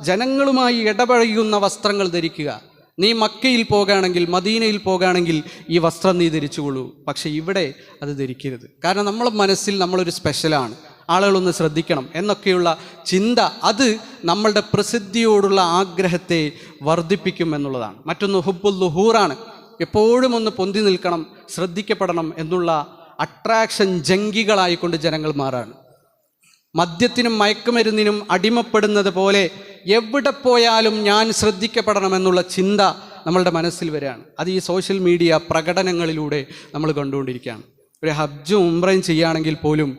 ജനങ്ങളുമായി ഇടപഴകുന്ന വസ്ത്രങ്ങൾ ധരിക്കുക. നീ മക്കയിൽ പോകുകയാണെങ്കിൽ, മദീനയിൽ പോകുകയാണെങ്കിൽ ഈ വസ്ത്രം നീ ധരിച്ചുകൊള്ളൂ. പക്ഷേ ഇവിടെ അത് ധരിക്കരുത്. കാരണം നമ്മളെ മനസ്സിൽ നമ്മളൊരു സ്പെഷ്യലാണ്, ആളുകളൊന്ന് ശ്രദ്ധിക്കണം എന്നൊക്കെയുള്ള ചിന്ത, അത് നമ്മളുടെ പ്രസിദ്ധിയോടുള്ള ആഗ്രഹത്തെ വർദ്ധിപ്പിക്കും എന്നുള്ളതാണ്. മറ്റൊന്ന് ഹുബ്ബുൽ ലുഹൂറാണ്, എപ്പോഴും ഒന്ന് പൊന്തി നിൽക്കണം, ശ്രദ്ധിക്കപ്പെടണം എന്നുള്ള അട്രാക്ഷൻ ജംഗികളായിക്കൊണ്ട് ജനങ്ങൾ മാറാണ്. മദ്യത്തിനും മയക്കുമരുന്നിനും അടിമപ്പെടുന്നത് പോലെ എവിടെ പോയാലും ഞാൻ ശ്രദ്ധിക്കപ്പെടണമെന്നുള്ള ചിന്ത നമ്മളുടെ മനസ്സിൽ വരികയാണ്. അത് ഈ സോഷ്യൽ മീഡിയ പ്രകടനങ്ങളിലൂടെ നമ്മൾ കണ്ടുകൊണ്ടിരിക്കുകയാണ്. ഒരു ഹജ്ജും ഉംറയും ചെയ്യുകയാണെങ്കിൽ പോലും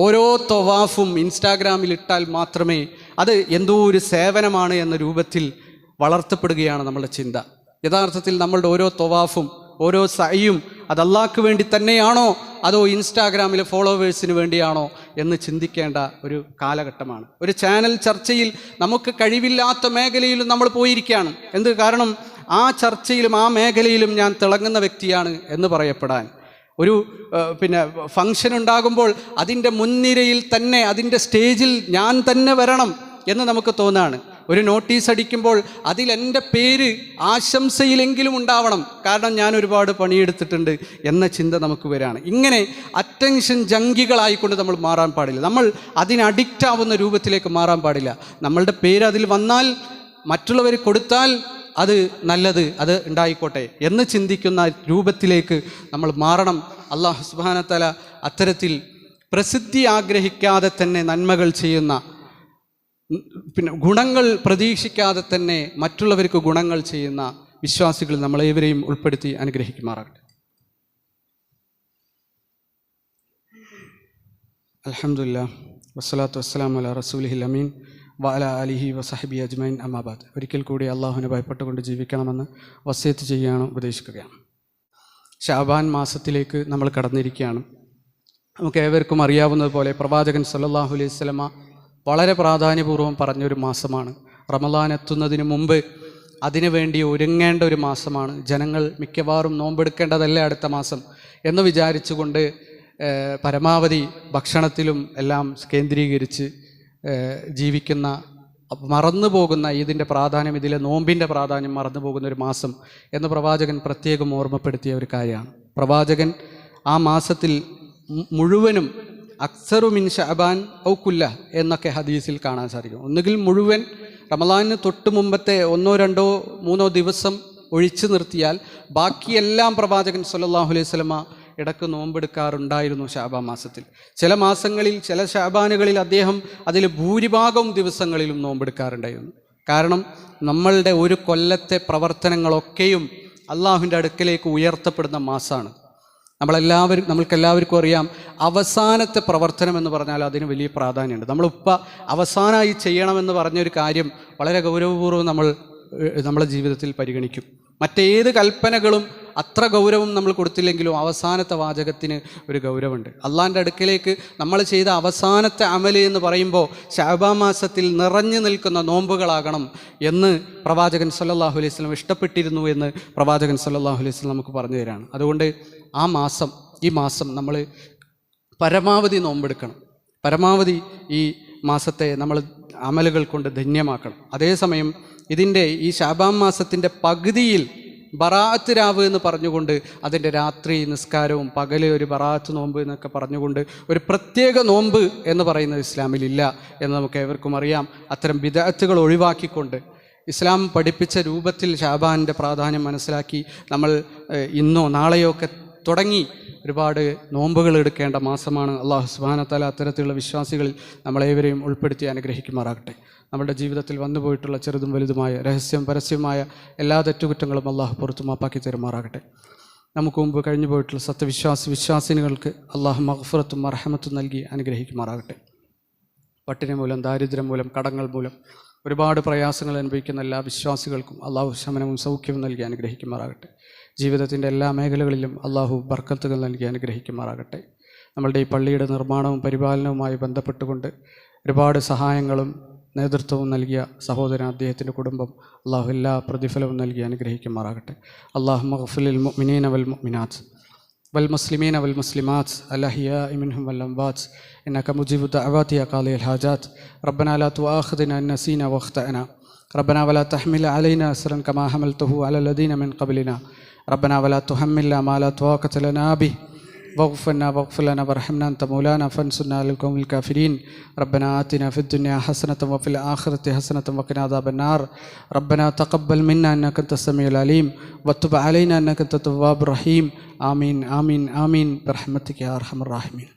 ഓരോ തൊവാഫും ഇൻസ്റ്റാഗ്രാമിൽ ഇട്ടാൽ മാത്രമേ അത് എന്തോ ഒരു സേവനമാണ് എന്ന രൂപത്തിൽ വളർത്തപ്പെടുകയാണ് നമ്മളുടെ ചിന്ത. യഥാർത്ഥത്തിൽ നമ്മളുടെ ഓരോ തൊവാഫും ഓരോ സഅയും അത് അല്ലാഹ്ക്ക് വേണ്ടി തന്നെയാണോ അതോ ഇൻസ്റ്റാഗ്രാമിലെ ഫോളോവേഴ്സിന് വേണ്ടിയാണോ എന്ന് ചിന്തിക്കേണ്ട ഒരു കാലഘട്ടമാണ്. ഒരു ചാനൽ ചർച്ചയിൽ നമുക്ക് കഴിവില്ലാത്ത മേഖലയിലും നമ്മൾ പോയിരിക്കുകയാണ്. എന്ത് കാരണം? ആ ചർച്ചയിലും ആ മേഖലയിലും ഞാൻ തിളങ്ങുന്ന വ്യക്തിയാണ് എന്ന് പറയപ്പെടാൻ. ഒരു ഫംഗ്ഷൻ ഉണ്ടാകുമ്പോൾ അതിൻ്റെ മുൻനിരയിൽ തന്നെ, അതിൻ്റെ സ്റ്റേജിൽ ഞാൻ തന്നെ വരണം എന്ന് നമുക്ക് തോന്നുകയാണ്. ഒരു നോട്ടീസ് അടിക്കുമ്പോൾ അതിൽ എൻ്റെ പേര് ആശംസയിലെങ്കിലും ഉണ്ടാവണം, കാരണം ഞാൻ ഒരുപാട് പണിയെടുത്തിട്ടുണ്ട് എന്ന ചിന്ത നമുക്ക് വരികയാണ്. ഇങ്ങനെ അറ്റൻഷൻ ജംഗികളായിക്കൊണ്ട് നമ്മൾ മാറാൻ പാടില്ല. നമ്മൾ അതിന് അഡിക്റ്റ് ആവുന്ന രൂപത്തിലേക്ക് മാറാൻ പാടില്ല. നമ്മളുടെ പേര് അതിൽ വന്നാൽ, മറ്റുള്ളവർ കൊടുത്താൽ അത് നല്ലത്, അത് ഉണ്ടായിക്കോട്ടെ എന്ന് ചിന്തിക്കുന്ന രൂപത്തിലേക്ക് നമ്മൾ മാറണം. അല്ലാഹു സുബ്ഹാനഹു വ തആല അത്തരത്തിൽ പ്രസിദ്ധി ആഗ്രഹിക്കാതെ തന്നെ നന്മകൾ ചെയ്യുന്ന, ഗുണങ്ങൾ പ്രതീക്ഷിക്കാതെ തന്നെ മറ്റുള്ളവർക്ക് ഗുണങ്ങൾ ചെയ്യുന്ന വിശ്വാസികൾ നമ്മളേവരെയും ഉൾപ്പെടുത്തി അനുഗ്രഹിക്കുമാറാകട്ടെ. അൽഹംദുലില്ലാഹ് വസ്സലാത്തു വസ്സലാമു അലാ റസൂലിഹിൽ അമീൻ വഅലാ ആലിഹി വസഹബി അജ്മൈൻ അമ്മാബാദ്. ഒരിക്കൽ കൂടി അള്ളാഹുവിനെ ഭയപ്പെട്ടുകൊണ്ട് ജീവിക്കണമെന്ന് വസിയത്ത് ചെയ്യുകയാണ്, ഉപദേശിക്കുകയാണ്. ശഅബാൻ മാസത്തിലേക്ക് നമ്മൾ കടന്നിരിക്കുകയാണ്. നമുക്ക് ഏവർക്കും അറിയാവുന്നതുപോലെ പ്രവാചകൻ സല്ലല്ലാഹു അലൈഹി വസല്ലമ വളരെ പ്രാധാന്യപൂർവ്വം പറഞ്ഞൊരു മാസമാണ്. റമളാൻ എത്തുന്നതിന് മുമ്പ് അതിനു വേണ്ടി ഒരുങ്ങേണ്ട ഒരു മാസമാണ്. ജനങ്ങൾ മിക്കവാറും നോമ്പെടുക്കേണ്ടതല്ലേ അടുത്ത മാസം എന്ന് വിചാരിച്ചുകൊണ്ട് പരമാവധി ഭക്ഷണത്തിലും എല്ലാം കേന്ദ്രീകരിച്ച് ജീവിക്കുന്ന, മറന്നു പോകുന്ന ഇതിൻ്റെ പ്രാധാന്യം, ഇതിലെ നോമ്പിൻ്റെ പ്രാധാന്യം മറന്നു പോകുന്ന ഒരു മാസം എന്ന് പ്രവാചകൻ പ്രത്യേകം ഓർമ്മപ്പെടുത്തിയ ഒരു കാര്യമാണ്. പ്രവാചകൻ ആ മാസത്തിൽ മുഴുവനും അക്സറു മിൻ ശഅബാൻ ഔ കുല്ല എന്നൊക്കെ ഹദീസിൽ കാണാൻ സാധിക്കും. ഒന്നുകിൽ മുഴുവൻ, റമളാനിന് തൊട്ട് മുമ്പത്തെ 1, 2, 3 ദിവസം ഒഴിച്ചു നിർത്തിയാൽ ബാക്കിയെല്ലാം പ്രവാചകൻ സല്ലല്ലാഹു അലൈഹി വസല്ലമ ഇടക്ക് നോമ്പെടുക്കാറുണ്ടായിരുന്നു ശഅബാൻ മാസത്തിൽ. ചില മാസങ്ങളിൽ, ചില ശഅബാനുകളിൽ അദ്ദേഹം അതിൽ ഭൂരിഭാഗം ദിവസങ്ങളിലും നോമ്പെടുക്കാറുണ്ടായിരുന്നു. കാരണം നമ്മളുടെ ഒരു കൊല്ലത്തെ പ്രവർത്തനങ്ങളൊക്കെയും അള്ളാഹുവിൻ്റെ അടുക്കലേക്ക് ഉയർത്തപ്പെടുന്ന മാസമാണ്. നമ്മൾക്കെല്ലാവർക്കും അറിയാം, അവസാനത്തെ പ്രവർത്തനം എന്ന് പറഞ്ഞാൽ അതിന് വലിയ പ്രാധാന്യമുണ്ട്. നമ്മളിപ്പോൾ അവസാനമായി ചെയ്യണമെന്ന് പറഞ്ഞൊരു കാര്യം വളരെ ഗൗരവപൂർവ്വം നമ്മളെ ജീവിതത്തിൽ പരിഗണിക്കും. മറ്റേത് കൽപ്പനകളും അത്ര ഗൗരവം നമ്മൾ കൊടുത്തില്ലെങ്കിലും അവസാനത്തെ വാചകത്തിന് ഒരു ഗൗരവമുണ്ട്. അള്ളാഹിൻ്റെ അടുക്കലേക്ക് നമ്മൾ ചെയ്ത അവസാനത്തെ അമല് എന്ന് പറയുമ്പോൾ ശഅബാൻ മാസത്തിൽ നിറഞ്ഞു നിൽക്കുന്ന നോമ്പുകളാകണം എന്ന് പ്രവാചകൻ സല്ലല്ലാഹു അലൈഹി വസല്ലം ഇഷ്ടപ്പെട്ടിരുന്നു എന്ന് പ്രവാചകൻ സല്ലല്ലാഹു അലൈഹി വസല്ലം നമുക്ക് പറഞ്ഞു തരാണ്. അതുകൊണ്ട് ഈ മാസം നമ്മൾ പരമാവധി നോമ്പെടുക്കണം. പരമാവധി ഈ മാസത്തെ നമ്മൾ അമലുകൾ കൊണ്ട് ധന്യമാക്കണം. അതേസമയം ഈ ശഅബാൻ മാസത്തിൻ്റെ പകുതിയിൽ ബറാഅത്ത് രാവ് എന്ന് പറഞ്ഞുകൊണ്ട് അതിൻ്റെ രാത്രി നിസ്കാരവും പകല് ഒരു ബറാഅത്ത് നോമ്പ് എന്നൊക്കെ പറഞ്ഞുകൊണ്ട് ഒരു പ്രത്യേക നോമ്പ് എന്ന് പറയുന്നത് ഇസ്ലാമിലില്ല എന്ന് നമുക്ക് ഏവർക്കും അറിയാം. അത്തരം ബിദ്അത്തുകൾ ഒഴിവാക്കിക്കൊണ്ട് ഇസ്ലാം പഠിപ്പിച്ച രൂപത്തിൽ ശഅബാൻ്റെ പ്രാധാന്യം മനസ്സിലാക്കി നമ്മൾ ഇന്നോ നാളെയോ ഒക്കെ തുടങ്ങി ഒരുപാട് നോമ്പുകൾ എടുക്കേണ്ട മാസമാണ്. അല്ലാഹു സുബ്ഹാനഹു വ തആല അത്തരത്തിലുള്ള വിശ്വാസികളിൽ നമ്മളേവരെയും ഉൾപ്പെടുത്തി അനുഗ്രഹിക്കുമാറാകട്ടെ. നമ്മുടെ ജീവിതത്തിൽ വന്നുപോയിട്ടുള്ള ചെറുതും വലുതുമായ രഹസ്യം പരസ്യമായ എല്ലാ തെറ്റുകുറ്റങ്ങളും അള്ളാഹു പുറത്തു മാപ്പാക്കി തരുമാറാകട്ടെ. നമുക്ക് മുമ്പ് കഴിഞ്ഞു പോയിട്ടുള്ള വിശ്വാസിനികൾക്ക് അള്ളാഹു മഗ്ഫിറത്തും മർഹമത്തും നൽകി അനുഗ്രഹിക്കുമാറാകട്ടെ. പട്ടിണി മൂലം, ദാരിദ്ര്യം മൂലം, കടങ്ങൾ മൂലം ഒരുപാട് പ്രയാസങ്ങൾ അനുഭവിക്കുന്ന എല്ലാ വിശ്വാസികൾക്കും അള്ളാഹു ശമനവും സൗഖ്യവും നൽകി അനുഗ്രഹിക്കുമാറാകട്ടെ. ജീവിതത്തിൻ്റെ എല്ലാ മേഖലകളിലും അള്ളാഹു ബർക്കത്തുകൾ നൽകി അനുഗ്രഹിക്കുമാറാകട്ടെ. നമ്മളുടെ ഈ പള്ളിയുടെ നിർമ്മാണവും പരിപാലനവുമായി ബന്ധപ്പെട്ടുകൊണ്ട് ഒരുപാട് സഹായങ്ങളും നേതൃത്വവും നൽകിയ സഹോദരൻ, അദ്ദേഹത്തിൻ്റെ കുടുംബം അള്ളാഹു എല്ലാ പ്രതിഫലവും നൽകി അനുഗ്രഹിക്കുമാറാകട്ടെ. അല്ലാഹുമ്മ ഗ്ഫിർ ലിൽ മുഅ്മിനീന വൽ മുഅ്മിനാത്ത് വൽ മുസ്ലിമീന വൽ മുസ്ലിമാത്ത് അൽഅഹ്യാഇ മിൻഹും വൽ അംവാത്ത് ഇന്നക മുജീബു ദഅവാതി യാ ഖാദിയൽ ഹാജാത്ത് റബ്ബനാ ലാ തുആഖിദ്നാ ഇൻ നസീനാ വഖ്തഅനാ റബ്ബനാ വലാ തഹ്മിൽ അലൈനാ ഇസ്റൻ കമാ ഹമൽതഹു അലൽ ലദീന മിൻ ഖബ്ലിനാ റബ്ബനാ വലാ തുഹമ്മിൽനാ മാ ലാ ത്വാഖത ലനാ ബിഹി واغفر لنا وارحمنا أنت مولانا فانصرنا على القوم الكافرين ربنا آتنا في الدنيا حسنة وفي الآخرة حسنة وقنا عذاب النار ربنا تقبل منا إنك أنت السميع العليم وتب علينا إنك أنت التواب الرحيم آمين آمين آمين برحمتك يا أرحم الراحمين.